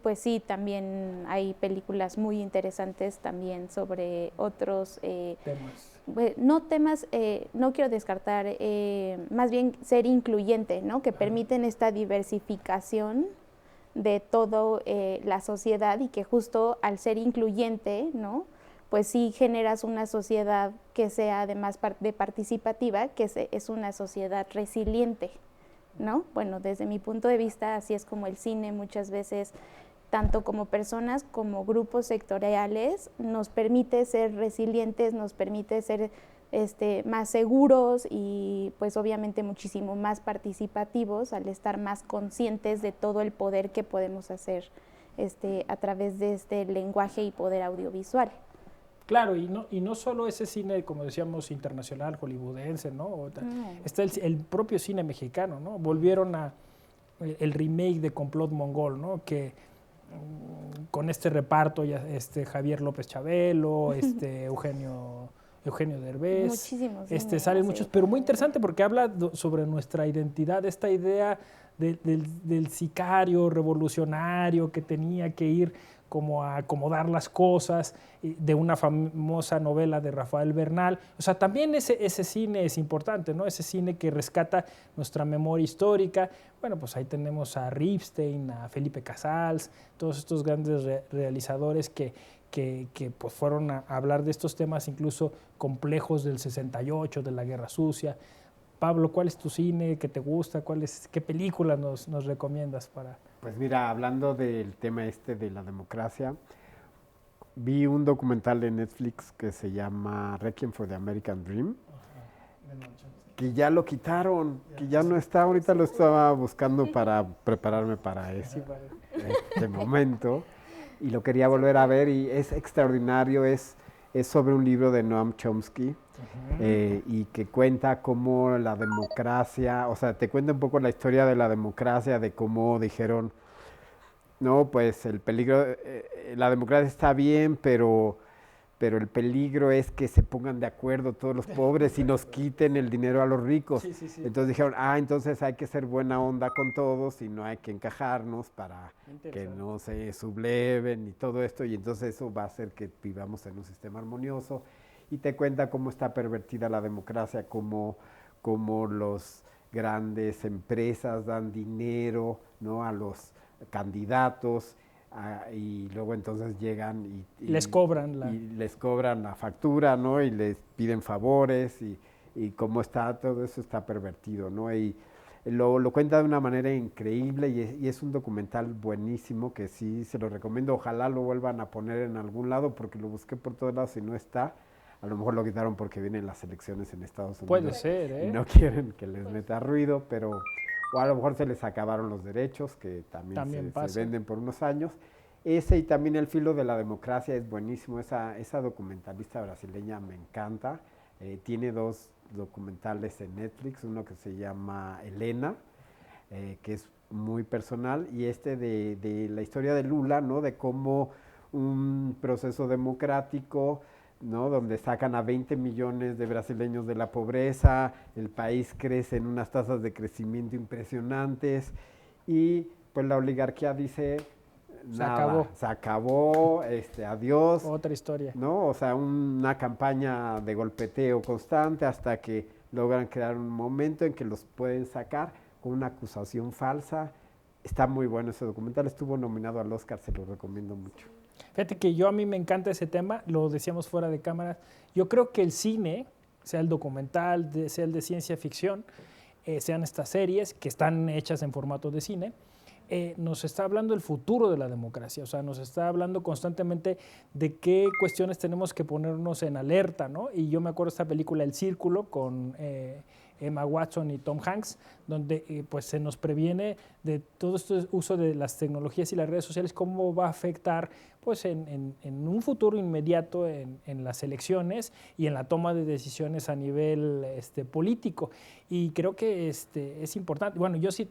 [SPEAKER 2] pues sí, también hay películas muy interesantes también sobre otros
[SPEAKER 1] temas.
[SPEAKER 2] No temas, no quiero descartar, más bien ser incluyente, ¿no? Que permiten esta diversificación de toda la sociedad y que justo al ser incluyente, ¿no? Pues sí generas una sociedad que sea además de participativa, que es una sociedad resiliente, ¿no? Bueno, desde mi punto de vista, así es como el cine muchas veces, tanto como personas como grupos sectoriales, nos permite ser resilientes, nos permite ser más seguros y pues obviamente muchísimo más participativos al estar más conscientes de todo el poder que podemos hacer a través de este lenguaje y poder audiovisual.
[SPEAKER 1] Claro, y no solo ese cine, como decíamos, internacional, hollywoodense, ¿no? Está el propio cine mexicano, ¿no? Volvieron a el remake de Complot Mongol, ¿no? Que con este reparto, ya, Javier López Chabelo, Eugenio Derbez.
[SPEAKER 2] Muchísimos.
[SPEAKER 1] Salen muchos, pero muy interesante porque habla sobre nuestra identidad, esta idea del sicario revolucionario que tenía que ir como a acomodar las cosas, de una famosa novela de Rafael Bernal. O sea, también ese cine es importante, ¿no? Ese cine que rescata nuestra memoria histórica. Bueno, pues ahí tenemos a Ripstein, a Felipe Casals, todos estos grandes realizadores que pues fueron a hablar de estos temas incluso complejos del 68, de la Guerra Sucia. Pablo, ¿cuál es tu cine que te gusta? ¿Qué películas nos recomiendas para...?
[SPEAKER 3] Pues mira, hablando del tema de la democracia, vi un documental de Netflix que se llama Requiem for the American Dream, que ya lo quitaron, que ya no está. Ahorita lo estaba buscando para prepararme para este momento y lo quería volver a ver y es extraordinario, es sobre un libro de Noam Chomsky y que cuenta cómo la democracia, o sea, te cuenta un poco la historia de la democracia, de cómo dijeron, no, pues el peligro, la democracia está bien, pero el peligro es que se pongan de acuerdo todos los pobres y nos quiten el dinero a los ricos.
[SPEAKER 1] Sí.
[SPEAKER 3] Entonces dijeron, entonces hay que ser buena onda con todos y no hay que encajarnos para que no se subleven y todo esto, y entonces eso va a hacer que vivamos en un sistema armonioso. Y te cuenta cómo está pervertida la democracia, cómo los grandes empresas dan dinero, ¿no?, a los candidatos, y luego entonces llegan y
[SPEAKER 1] les cobran
[SPEAKER 3] la factura, ¿no?, y les piden favores, y cómo está, todo eso está pervertido, ¿no? Y lo cuenta de una manera increíble y es un documental buenísimo que sí se lo recomiendo. Ojalá lo vuelvan a poner en algún lado porque lo busqué por todos lados y no está. A lo mejor lo quitaron porque vienen las elecciones en Estados Unidos.
[SPEAKER 1] Puede ser, ¿eh?
[SPEAKER 3] Y no quieren que les meta ruido, o a lo mejor se les acabaron los derechos, que también se venden por unos años. Ese y también El filo de la democracia es buenísimo. Esa documentalista brasileña me encanta. Tiene 2 documentales en Netflix, uno que se llama Elena, que es muy personal, y de la historia de Lula, ¿no?, de cómo un proceso democrático, ¿no?, donde sacan a 20 millones de brasileños de la pobreza, el país crece en unas tasas de crecimiento impresionantes y pues la oligarquía dice, se acabó, adiós.
[SPEAKER 1] Otra historia.
[SPEAKER 3] ¿No? O sea, una campaña de golpeteo constante hasta que logran crear un momento en que los pueden sacar con una acusación falsa. Está muy bueno ese documental, estuvo nominado al Oscar, se lo recomiendo mucho.
[SPEAKER 1] Fíjate que a mí me encanta ese tema, lo decíamos fuera de cámara. Yo creo que el cine, sea el documental, sea el de ciencia ficción, sean estas series que están hechas en formato de cine, nos está hablando el futuro de la democracia, o sea, nos está hablando constantemente de qué cuestiones tenemos que ponernos en alerta, ¿no? Y yo me acuerdo de esta película El Círculo con Emma Watson y Tom Hanks, donde pues se nos previene de todo este uso de las tecnologías y las redes sociales, cómo va a afectar pues en un futuro inmediato en las elecciones y en la toma de decisiones a nivel político. Y creo que es importante. Bueno, yo sí,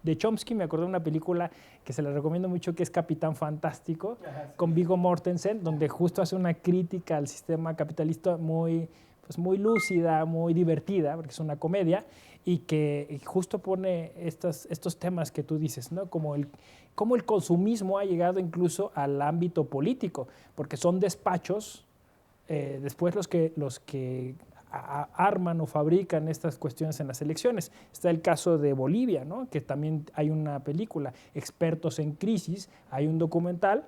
[SPEAKER 1] de Chomsky me acordé de una película que se la recomiendo mucho, que es Capitán Fantástico, con Viggo Mortensen, donde justo hace una crítica al sistema capitalista muy lúcida, muy divertida, porque es una comedia, y que justo pone estos temas que tú dices, ¿no? Como el consumismo ha llegado incluso al ámbito político, porque son despachos, después los que arman o fabrican estas cuestiones en las elecciones. Está el caso de Bolivia, ¿no?, que también hay una película, Expertos en Crisis, hay un documental,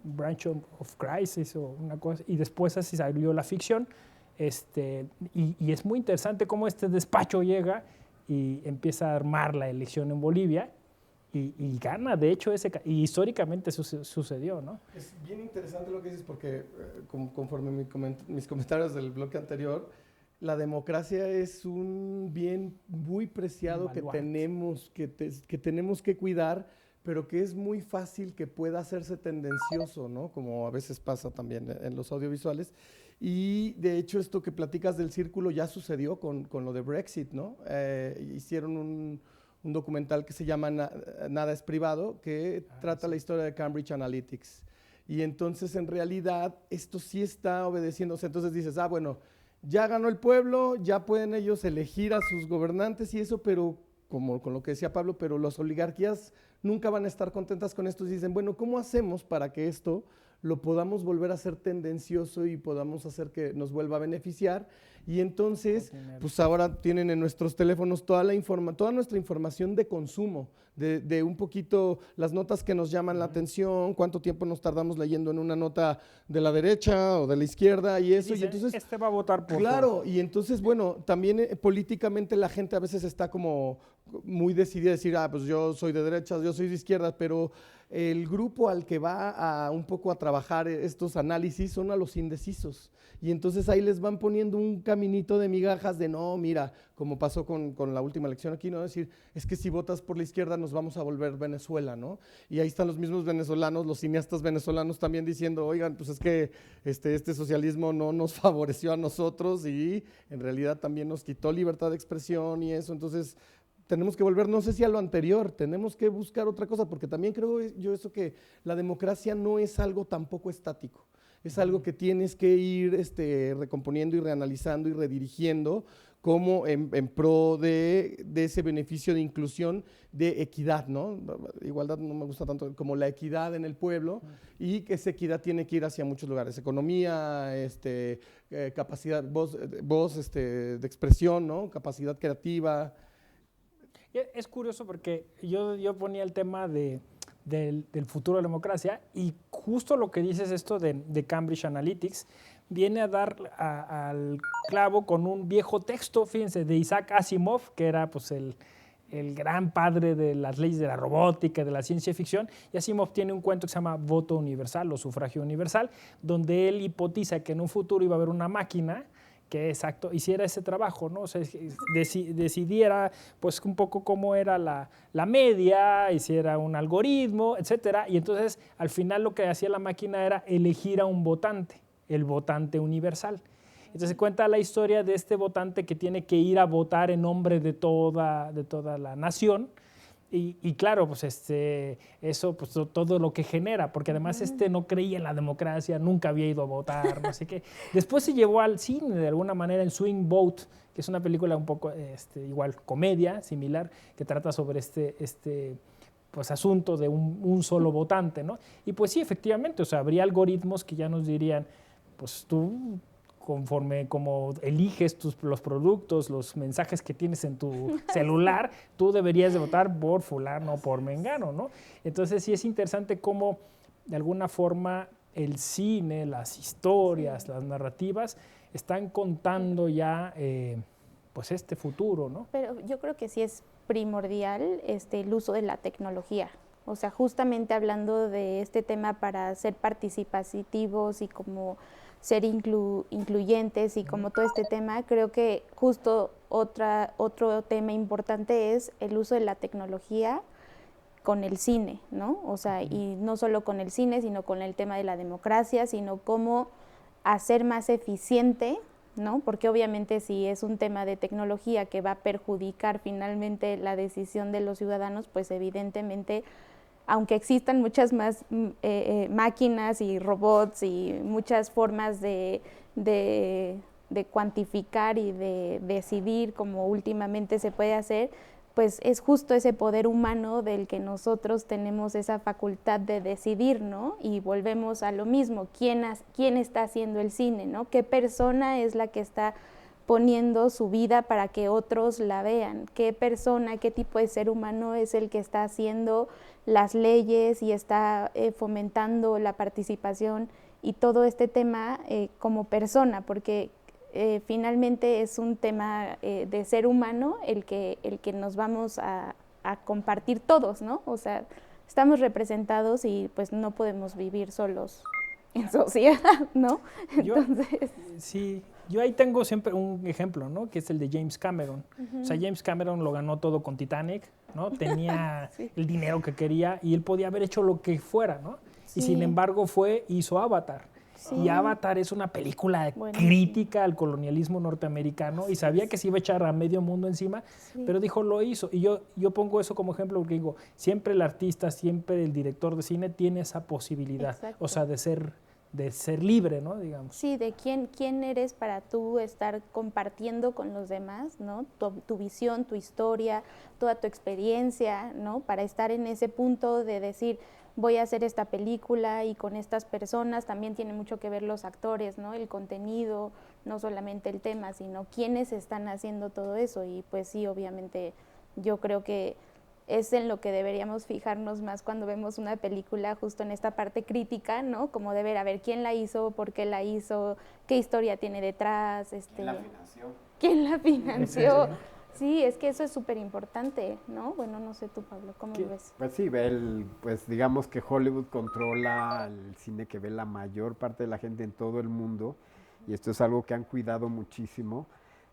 [SPEAKER 1] Branch of Crisis o una cosa, y después así salió la ficción, y es muy interesante cómo este despacho llega y empieza a armar la elección en Bolivia y gana, de hecho, y históricamente sucedió, ¿no?
[SPEAKER 4] Es bien interesante lo que dices porque conforme mis comentarios del bloque anterior, la democracia es un bien muy preciado que tenemos que cuidar, pero que es muy fácil que pueda hacerse tendencioso, ¿no? Como a veces pasa también en los audiovisuales. Y de hecho esto que platicas del círculo ya sucedió con lo de Brexit, ¿no? Hicieron un documental que se llama Nada es privado, que trata la historia de Cambridge Analytics. Y entonces, en realidad, esto sí está obedeciéndose. Entonces dices, bueno, ya ganó el pueblo, ya pueden ellos elegir a sus gobernantes y eso, pero como con lo que decía Pablo, pero las oligarquías nunca van a estar contentas con esto y dicen, bueno, ¿cómo hacemos para que esto lo podamos volver a ser tendencioso y podamos hacer que nos vuelva a beneficiar? Y entonces, pues ahora tienen en nuestros teléfonos toda nuestra información de consumo, de un poquito las notas que nos llaman la atención, cuánto tiempo nos tardamos leyendo en una nota de la derecha o de la izquierda y eso.
[SPEAKER 1] Dice,
[SPEAKER 4] y entonces,
[SPEAKER 1] este va a votar por...
[SPEAKER 4] Claro, y entonces, bueno, también políticamente la gente a veces está como muy decidida a decir, pues yo soy de derechas, yo soy de izquierdas, pero el grupo al que va un poco a trabajar estos análisis son a los indecisos. Y entonces ahí les van poniendo un caminito de migajas de no, mira, como pasó con la última elección aquí, ¿no? Decir, es que si votas por la izquierda nos vamos a volver Venezuela, ¿no? Y ahí están los mismos venezolanos, los cineastas venezolanos también diciendo, oigan, pues es que este socialismo no nos favoreció a nosotros y en realidad también nos quitó libertad de expresión y eso. Entonces tenemos que volver, no sé si a lo anterior, tenemos que buscar otra cosa, porque también creo yo eso que la democracia no es algo tampoco estático. Es algo que tienes que ir recomponiendo y reanalizando y redirigiendo como en pro de ese beneficio de inclusión, de equidad, ¿no? Igualdad no me gusta tanto como la equidad en el pueblo, y que esa equidad tiene que ir hacia muchos lugares, economía, capacidad, voz de expresión, ¿no? Capacidad creativa.
[SPEAKER 1] Es curioso porque yo ponía el tema del futuro de la democracia y justo lo que dices esto de Cambridge Analytics viene a dar al clavo con un viejo texto, fíjense, de Isaac Asimov, que era pues el gran padre de las leyes de la robótica, de la ciencia ficción, y Asimov tiene un cuento que se llama Voto Universal o Sufragio Universal, donde él hipotiza que en un futuro iba a haber una máquina que hiciera ese trabajo, ¿no? O sea, decidiera pues un poco cómo era la media, hiciera un algoritmo, etcétera, y entonces al final lo que hacía la máquina era elegir a un votante, el votante universal. Entonces cuenta la historia de este votante que tiene que ir a votar en nombre de toda la nación. Y claro, pues eso, pues todo lo que genera, porque además no creía en la democracia, nunca había ido a votar, no sé qué. Después se llevó al cine de alguna manera en Swing Vote, que es una película un poco igual comedia, similar, que trata sobre pues asunto de un solo votante, ¿no? Y pues sí, efectivamente, o sea, habría algoritmos que ya nos dirían, pues tú, conforme como eliges los productos, los mensajes que tienes en tu celular, tú deberías de votar por fulano o por mengano, ¿no? Entonces sí es interesante cómo de alguna forma el cine, las historias, las narrativas están contando ya pues este futuro, ¿no?
[SPEAKER 2] Pero yo creo que sí es primordial el uso de la tecnología. O sea, justamente hablando de este tema para ser participativos y como ser incluyentes y como todo este tema, creo que justo otro tema importante es el uso de la tecnología con el cine, ¿no? O sea, y no solo con el cine, sino con el tema de la democracia, sino cómo hacer más eficiente, ¿no? Porque obviamente si es un tema de tecnología que va a perjudicar finalmente la decisión de los ciudadanos, pues evidentemente, aunque existan muchas más máquinas y robots y muchas formas de cuantificar y de decidir como últimamente se puede hacer, pues es justo ese poder humano del que nosotros tenemos esa facultad de decidir, ¿no? Y volvemos a lo mismo, ¿quién está haciendo el cine, ¿no? ¿Qué persona es la que está poniendo su vida para que otros la vean? ¿Qué persona, qué tipo de ser humano es el que está haciendo las leyes y está fomentando la participación y todo este tema como persona? Porque finalmente es un tema de ser humano el que nos vamos a compartir todos, ¿no? O sea, estamos representados y pues no podemos vivir solos en sociedad, ¿no? Entonces...
[SPEAKER 1] Sí, yo ahí tengo siempre un ejemplo, ¿no? Que es el de James Cameron. O sea, James Cameron lo ganó todo con Titanic, ¿no? Tenía el dinero que quería y él podía haber hecho lo que fuera, ¿no? Sí. Y sin embargo hizo Avatar.
[SPEAKER 2] Sí.
[SPEAKER 1] Y Avatar es una película crítica al colonialismo norteamericano y sabía que se iba a echar a medio mundo encima, pero dijo, lo hizo. Y yo pongo eso como ejemplo porque digo, siempre el artista, siempre el director de cine tiene esa posibilidad, o sea, de ser libre, ¿no? Digamos.
[SPEAKER 2] Sí, de quién eres para tú estar compartiendo con los demás, ¿no? Tu visión, tu historia, toda tu experiencia, ¿no? Para estar en ese punto de decir, voy a hacer esta película y con estas personas. También tiene mucho que ver los actores, ¿no? El contenido, no solamente el tema, sino quiénes están haciendo todo eso. Y pues sí, obviamente yo creo que es en lo que deberíamos fijarnos más cuando vemos una película, justo en esta parte crítica, ¿no? Como de ver, a ver, quién la hizo, por qué la hizo, qué historia tiene detrás.
[SPEAKER 3] ¿Quién la financió?
[SPEAKER 2] ¿Quién la financió? Sí, es que eso es súper importante, ¿no? Bueno, no sé tú, Pablo, ¿cómo lo ves?
[SPEAKER 3] Pues sí, pues digamos que Hollywood controla el cine que ve la mayor parte de la gente en todo el mundo, y esto es algo que han cuidado muchísimo.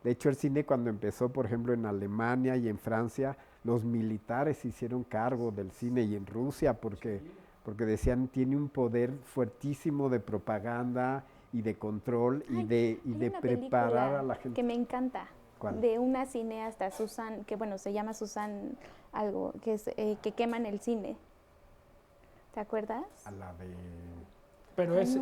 [SPEAKER 3] De hecho, el cine cuando empezó, por ejemplo, en Alemania y en Francia, los militares se hicieron cargo del cine, y en Rusia, porque decían, tiene un poder fuertísimo de propaganda y de control y de preparar a la gente.
[SPEAKER 2] Que me encanta.
[SPEAKER 3] ¿Cuál?
[SPEAKER 2] De una cineasta, Susan, que bueno, se llama Susan algo, que es que queman el cine. ¿Te acuerdas?
[SPEAKER 3] A la de...
[SPEAKER 1] ¿Pero es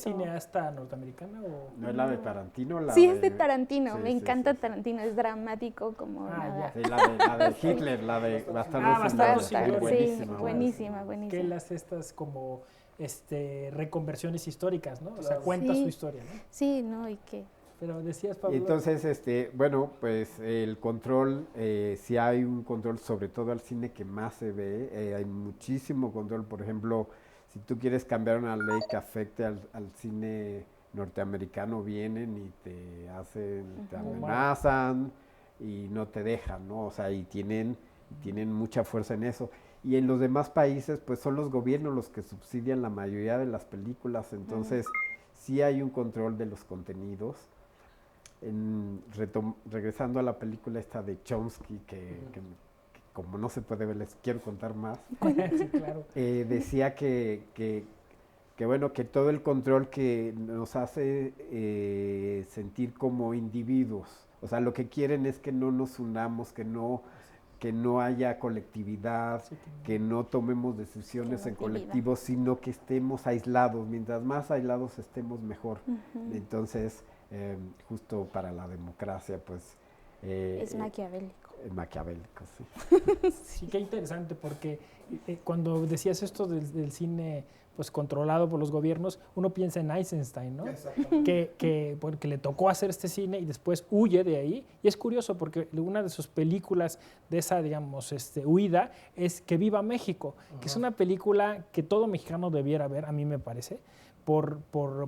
[SPEAKER 1] cineasta norteamericana o...?
[SPEAKER 3] ¿No es la de Tarantino?
[SPEAKER 2] Sí, es de Tarantino,
[SPEAKER 3] sí,
[SPEAKER 2] me encanta Tarantino, es dramático como
[SPEAKER 3] nada. Sí, la de Hitler, la de
[SPEAKER 1] Bastardos sin Gloria.
[SPEAKER 2] Sí, buenísima.
[SPEAKER 1] Que él hace estas como reconversiones históricas, ¿no? O sea, cuenta su historia, ¿no?
[SPEAKER 2] Sí, ¿no? Y que...
[SPEAKER 1] Pero decías, Pablo...
[SPEAKER 3] Y entonces, bueno, pues el control, sí hay un control, sobre todo al cine que más se ve, hay muchísimo control. Por ejemplo, si tú quieres cambiar una ley que afecte al cine norteamericano, vienen y te amenazan y no te dejan, ¿no? O sea, y tienen mucha fuerza en eso. Y en los demás países, pues son los gobiernos los que subsidian la mayoría de las películas, entonces sí hay un control de los contenidos. Regresando a la película esta de Chomsky, que como no se puede ver, les quiero contar más.
[SPEAKER 1] Sí, claro.
[SPEAKER 3] Decía que bueno, que todo el control que nos hace sentir como individuos, o sea, lo que quieren es que no nos unamos, que no haya colectividad, que no tomemos decisiones en colectivo, sino que estemos aislados. Mientras más aislados estemos, mejor. Entonces, justo para la democracia, pues...
[SPEAKER 2] es maquiavélico.
[SPEAKER 3] Maquiavélico, sí.
[SPEAKER 1] Sí, qué interesante, porque cuando decías esto del cine pues controlado por los gobiernos, uno piensa en Eisenstein, ¿no? Porque le tocó hacer este cine y después huye de ahí. Y es curioso porque una de sus películas de esa, digamos, huida es Que Viva México, que es una película que todo mexicano debiera ver, a mí me parece, por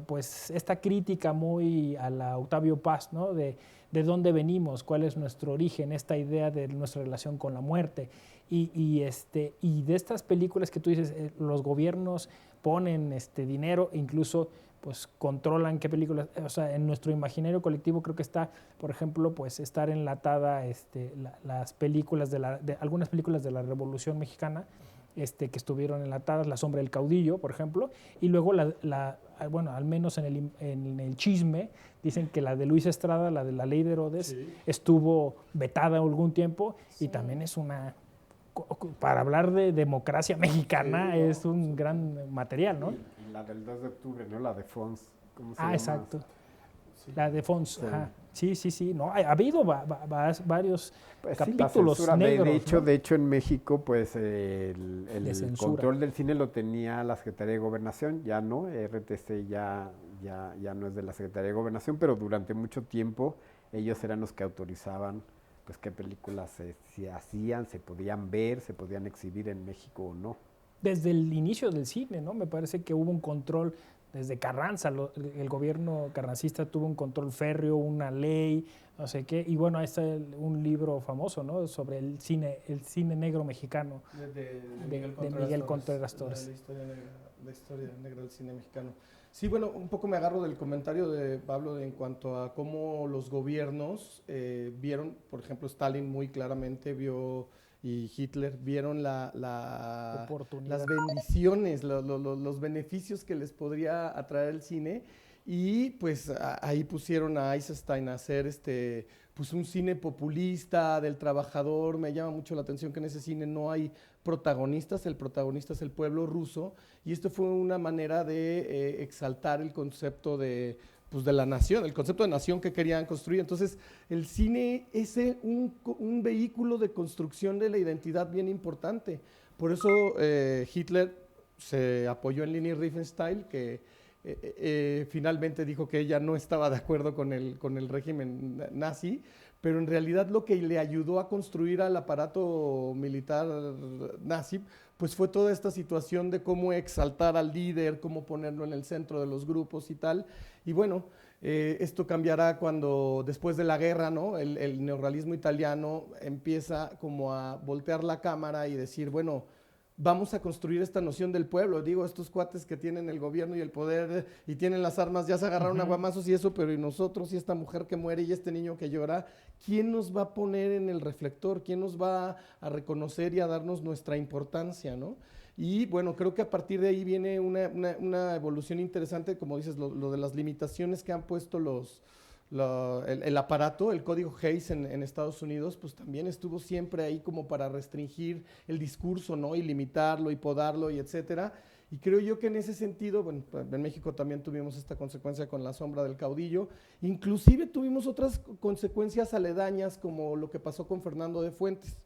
[SPEAKER 1] pues esta crítica muy a la Octavio Paz, ¿no? De dónde venimos, cuál es nuestro origen, esta idea de nuestra relación con la muerte. Y de estas películas que tú dices, los gobiernos ponen dinero, incluso pues controlan qué películas, o sea, en nuestro imaginario colectivo creo que está, por ejemplo, pues estar enlatada las películas algunas películas de la Revolución Mexicana, que estuvieron enlatadas, La Sombra del Caudillo, por ejemplo, y luego bueno, al menos en el chisme, dicen que la de Luis Estrada, la de La Ley de Herodes, estuvo vetada algún tiempo, y también es para hablar de democracia mexicana, es un gran material, ¿no?
[SPEAKER 3] Y la del 2 de octubre, ¿no? La de Fons. ¿Cómo se llama?
[SPEAKER 1] Exacto. Sí. La de Fons, sí. Ajá. Sí. No, ha habido varios capítulos negros.
[SPEAKER 3] De hecho, en México, pues, el control del cine lo tenía la Secretaría de Gobernación, ya no, RTC ya no es de la Secretaría de Gobernación, pero durante mucho tiempo ellos eran los que autorizaban pues qué películas se hacían, se podían ver, se podían exhibir en México o no.
[SPEAKER 1] Desde el inicio del cine, ¿no? Me parece que hubo un control desde Carranza, el gobierno carrancista tuvo un control férreo, una ley, no sé qué, y bueno, ahí está un libro famoso, ¿no? Sobre el cine negro mexicano de Miguel Contreras Torres.
[SPEAKER 4] La historia negra del cine mexicano. Sí, bueno, un poco me agarro del comentario de Pablo en cuanto a cómo los gobiernos vieron, por ejemplo, Stalin muy claramente vio y Hitler vieron las
[SPEAKER 1] Oportunidad.
[SPEAKER 4] bendiciones, los beneficios que les podría atraer el cine, y pues ahí pusieron a Eisenstein a hacer pues un cine populista del trabajador. Me llama mucho la atención que en ese cine no hay protagonistas, el protagonista es el pueblo ruso, y esto fue una manera de exaltar el concepto de la nación, el concepto de nación que querían construir. Entonces, el cine es un vehículo de construcción de la identidad bien importante. Por eso Hitler se apoyó en Leni Riefenstahl, que finalmente dijo que ella no estaba de acuerdo con el régimen nazi, pero en realidad lo que le ayudó a construir al aparato militar nazi, pues fue toda esta situación de cómo exaltar al líder, cómo ponerlo en el centro de los grupos y tal. Y bueno, esto cambiará cuando después de la guerra, ¿no? El neorrealismo italiano empieza como a voltear la cámara y decir, bueno, vamos a construir esta noción del pueblo. Digo, estos cuates que tienen el gobierno y el poder y tienen las armas, ya se agarraron a guamazos y eso, pero y nosotros, y esta mujer que muere y este niño que llora, ¿quién nos va a poner en el reflector? ¿Quién nos va a reconocer y a darnos nuestra importancia, ¿no? Y bueno, creo que a partir de ahí viene una evolución interesante, como dices, lo de las limitaciones que han puesto el aparato, el código Hays en Estados Unidos, pues también estuvo siempre ahí como para restringir el discurso, ¿no? Y limitarlo y podarlo y etcétera. Y creo yo que en ese sentido, bueno, en México también tuvimos esta consecuencia con La sombra del caudillo, inclusive tuvimos otras consecuencias aledañas como lo que pasó con Fernando de Fuentes.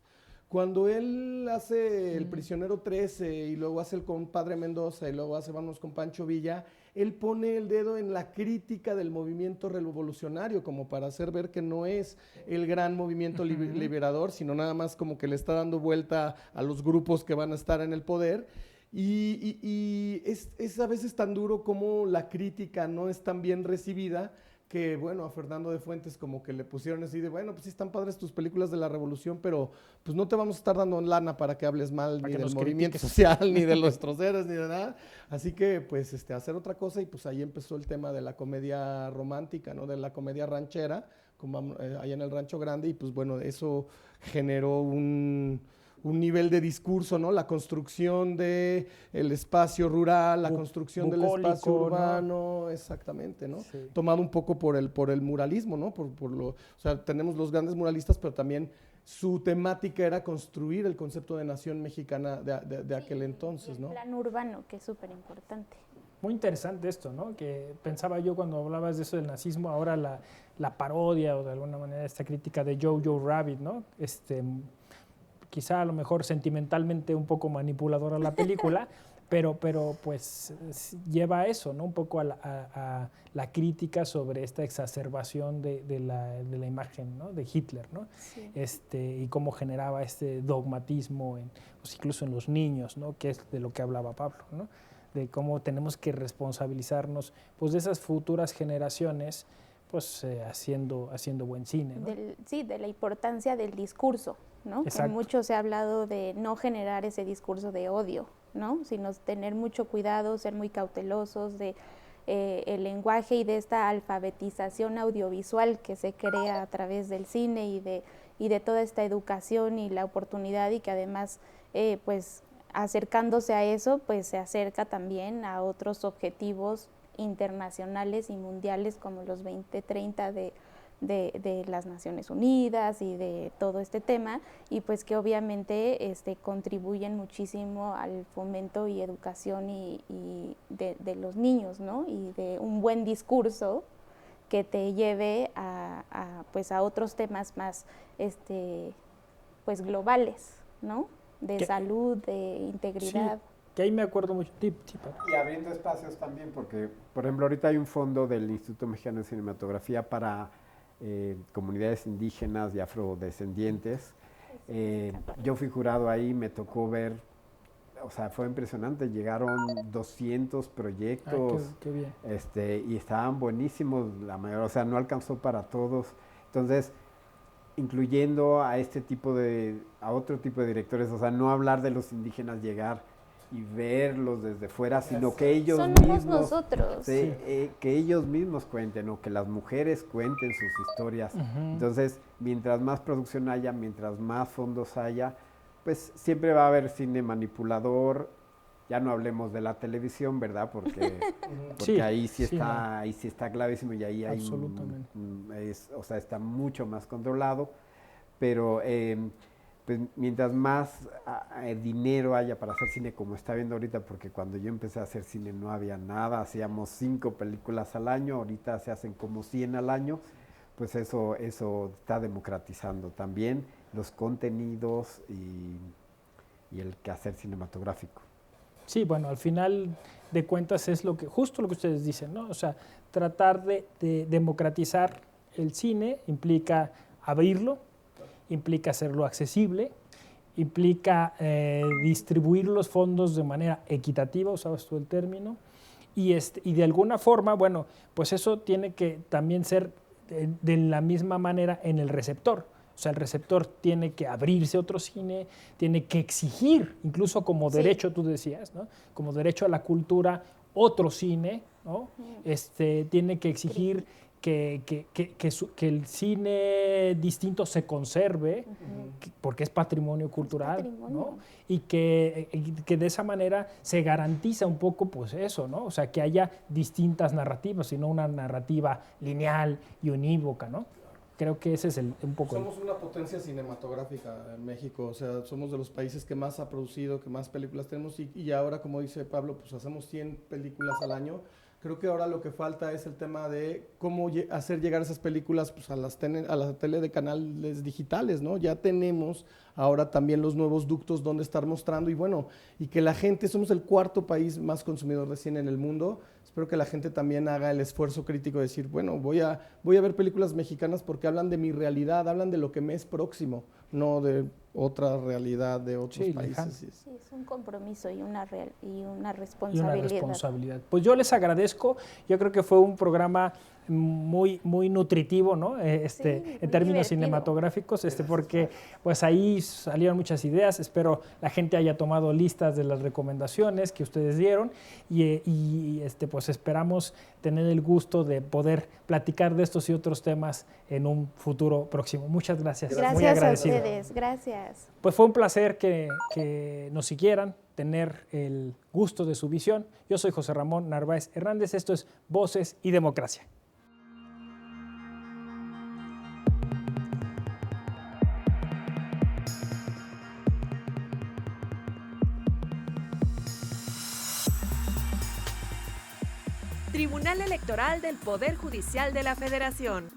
[SPEAKER 4] Cuando él hace El prisionero 13 y luego hace El compadre Mendoza y luego hace Vámonos con Pancho Villa, él pone el dedo en la crítica del movimiento revolucionario, como para hacer ver que no es el gran movimiento liberador, sino nada más como que le está dando vuelta a los grupos que van a estar en el poder. Y es a veces tan duro como la crítica no es tan bien recibida, que bueno, a Fernando de Fuentes como que le pusieron así de, bueno, pues sí están padres tus películas de la revolución, pero pues no te vamos a estar dando lana para que hables mal ni del movimiento social, ni de nuestros héroes, ni de nada. Así que pues hacer otra cosa, y pues ahí empezó el tema de la comedia romántica, ¿no? De la comedia ranchera, como allá en el Rancho Grande, y pues bueno, eso generó un nivel de discurso, ¿no? La construcción del espacio rural, la construcción del espacio urbano, ¿no? Exactamente, ¿no? Sí. Tomado un poco por el muralismo, ¿no? O sea, tenemos los grandes muralistas, pero también su temática era construir el concepto de nación mexicana de aquel entonces, ¿no?
[SPEAKER 2] El plan urbano, que es súper importante.
[SPEAKER 1] Muy interesante esto, ¿no? Que pensaba yo cuando hablabas de eso del nazismo, ahora la parodia o de alguna manera esta crítica de Jojo Rabbit, ¿no? Quizá a lo mejor sentimentalmente un poco manipuladora la película, pero pues lleva a eso, ¿no? Un poco a la crítica sobre esta exacerbación de la imagen, ¿no? De Hitler, ¿no? Sí. Y cómo generaba este dogmatismo, pues incluso en los niños, ¿no? Que es de lo que hablaba Pablo, ¿no? De cómo tenemos que responsabilizarnos pues, de esas futuras generaciones, pues haciendo buen cine, ¿no?
[SPEAKER 2] De la importancia del discurso, ¿no? Que mucho se ha hablado de no generar ese discurso de odio, ¿no? Sino tener mucho cuidado, ser muy cautelosos de el lenguaje y de esta alfabetización audiovisual que se crea a través del cine y de toda esta educación y la oportunidad, y que además pues acercándose a eso pues se acerca también a otros objetivos internacionales y mundiales como los 2030 de las Naciones Unidas y de todo este tema, y pues que obviamente contribuyen muchísimo al fomento y educación y de los niños, ¿no? Y de un buen discurso que te lleve pues a otros temas más pues globales, ¿no? De salud, de integridad.
[SPEAKER 1] Sí. Que ahí me acuerdo mucho.
[SPEAKER 3] Y abriendo espacios también, porque, por ejemplo, ahorita hay un fondo del Instituto Mexicano de Cinematografía para comunidades indígenas y afrodescendientes. Yo fui jurado ahí, me tocó ver, o sea, fue impresionante, llegaron 200 proyectos.
[SPEAKER 1] Qué bien.
[SPEAKER 3] Y estaban buenísimos, la mayoría, o sea, no alcanzó para todos. Entonces, incluyendo a otro tipo de directores, o sea, no hablar de los indígenas, llegar y verlos desde fuera, sino que ellos mismos,
[SPEAKER 2] nosotros.
[SPEAKER 3] que ellos mismos cuenten, o que las mujeres cuenten sus historias. Entonces, mientras más producción haya, mientras más fondos haya, pues siempre va a haber cine manipulador. Ya no hablemos de la televisión, ¿verdad? Porque
[SPEAKER 1] Sí,
[SPEAKER 3] ahí sí
[SPEAKER 1] sí,
[SPEAKER 3] está, ahí sí está clarísimo y ahí hay
[SPEAKER 1] Absolutamente.
[SPEAKER 3] o sea, está mucho más controlado. Pero pues mientras más dinero haya para hacer cine, como está viendo ahorita, porque cuando yo empecé a hacer cine no había nada, hacíamos 5 películas al año, ahorita se hacen como 100 al año, pues eso está democratizando también los contenidos y el quehacer cinematográfico.
[SPEAKER 1] Sí, bueno, al final de cuentas es justo lo que ustedes dicen, ¿no? O sea, tratar de democratizar el cine implica abrirlo, implica hacerlo accesible, implica distribuir los fondos de manera equitativa, usabas tú el término, y de alguna forma, bueno, pues eso tiene que también ser de la misma manera en el receptor. O sea, el receptor tiene que abrirse a otro cine, tiene que exigir, incluso como derecho, tú decías, ¿no? Como derecho a la cultura, otro cine, ¿no? Tiene que exigir que el cine distinto se conserve, porque es patrimonio cultural, ¿no? Y que de esa manera se garantiza un poco, pues eso, ¿no? O sea, que haya distintas narrativas, y no una narrativa lineal y unívoca, ¿no? Creo que ese es un poco...
[SPEAKER 4] Somos una potencia cinematográfica en México, o sea, somos de los países que más ha producido, que más películas tenemos y ahora, como dice Pablo, pues hacemos 100 películas al año. Creo que ahora lo que falta es el tema de cómo hacer llegar esas películas pues, a la tele de canales digitales, ¿no? Ya tenemos ahora también los nuevos ductos donde estar mostrando y bueno, y que la gente, somos el 4º país más consumidor de cine en el mundo. Espero que la gente también haga el esfuerzo crítico de decir, bueno, voy a ver películas mexicanas porque hablan de mi realidad, hablan de lo que me es próximo, no de otra realidad de otros países.
[SPEAKER 2] Sí, es un compromiso y una responsabilidad.
[SPEAKER 1] Y una responsabilidad. Pues yo les agradezco, yo creo que fue un programa muy nutritivo, ¿no? En términos cinematográficos, porque pues ahí salieron muchas ideas. Espero la gente haya tomado listas de las recomendaciones que ustedes dieron y pues esperamos tener el gusto de poder platicar de estos y otros temas en un futuro próximo. Muchas gracias. Muy agradecido.
[SPEAKER 2] A ustedes, gracias.
[SPEAKER 1] Pues fue un placer que nos siguieran, tener el gusto de su visión. Yo soy José Ramón Narváez Hernández, esto es Voces y Democracia.
[SPEAKER 11] Tribunal Electoral del Poder Judicial de la Federación.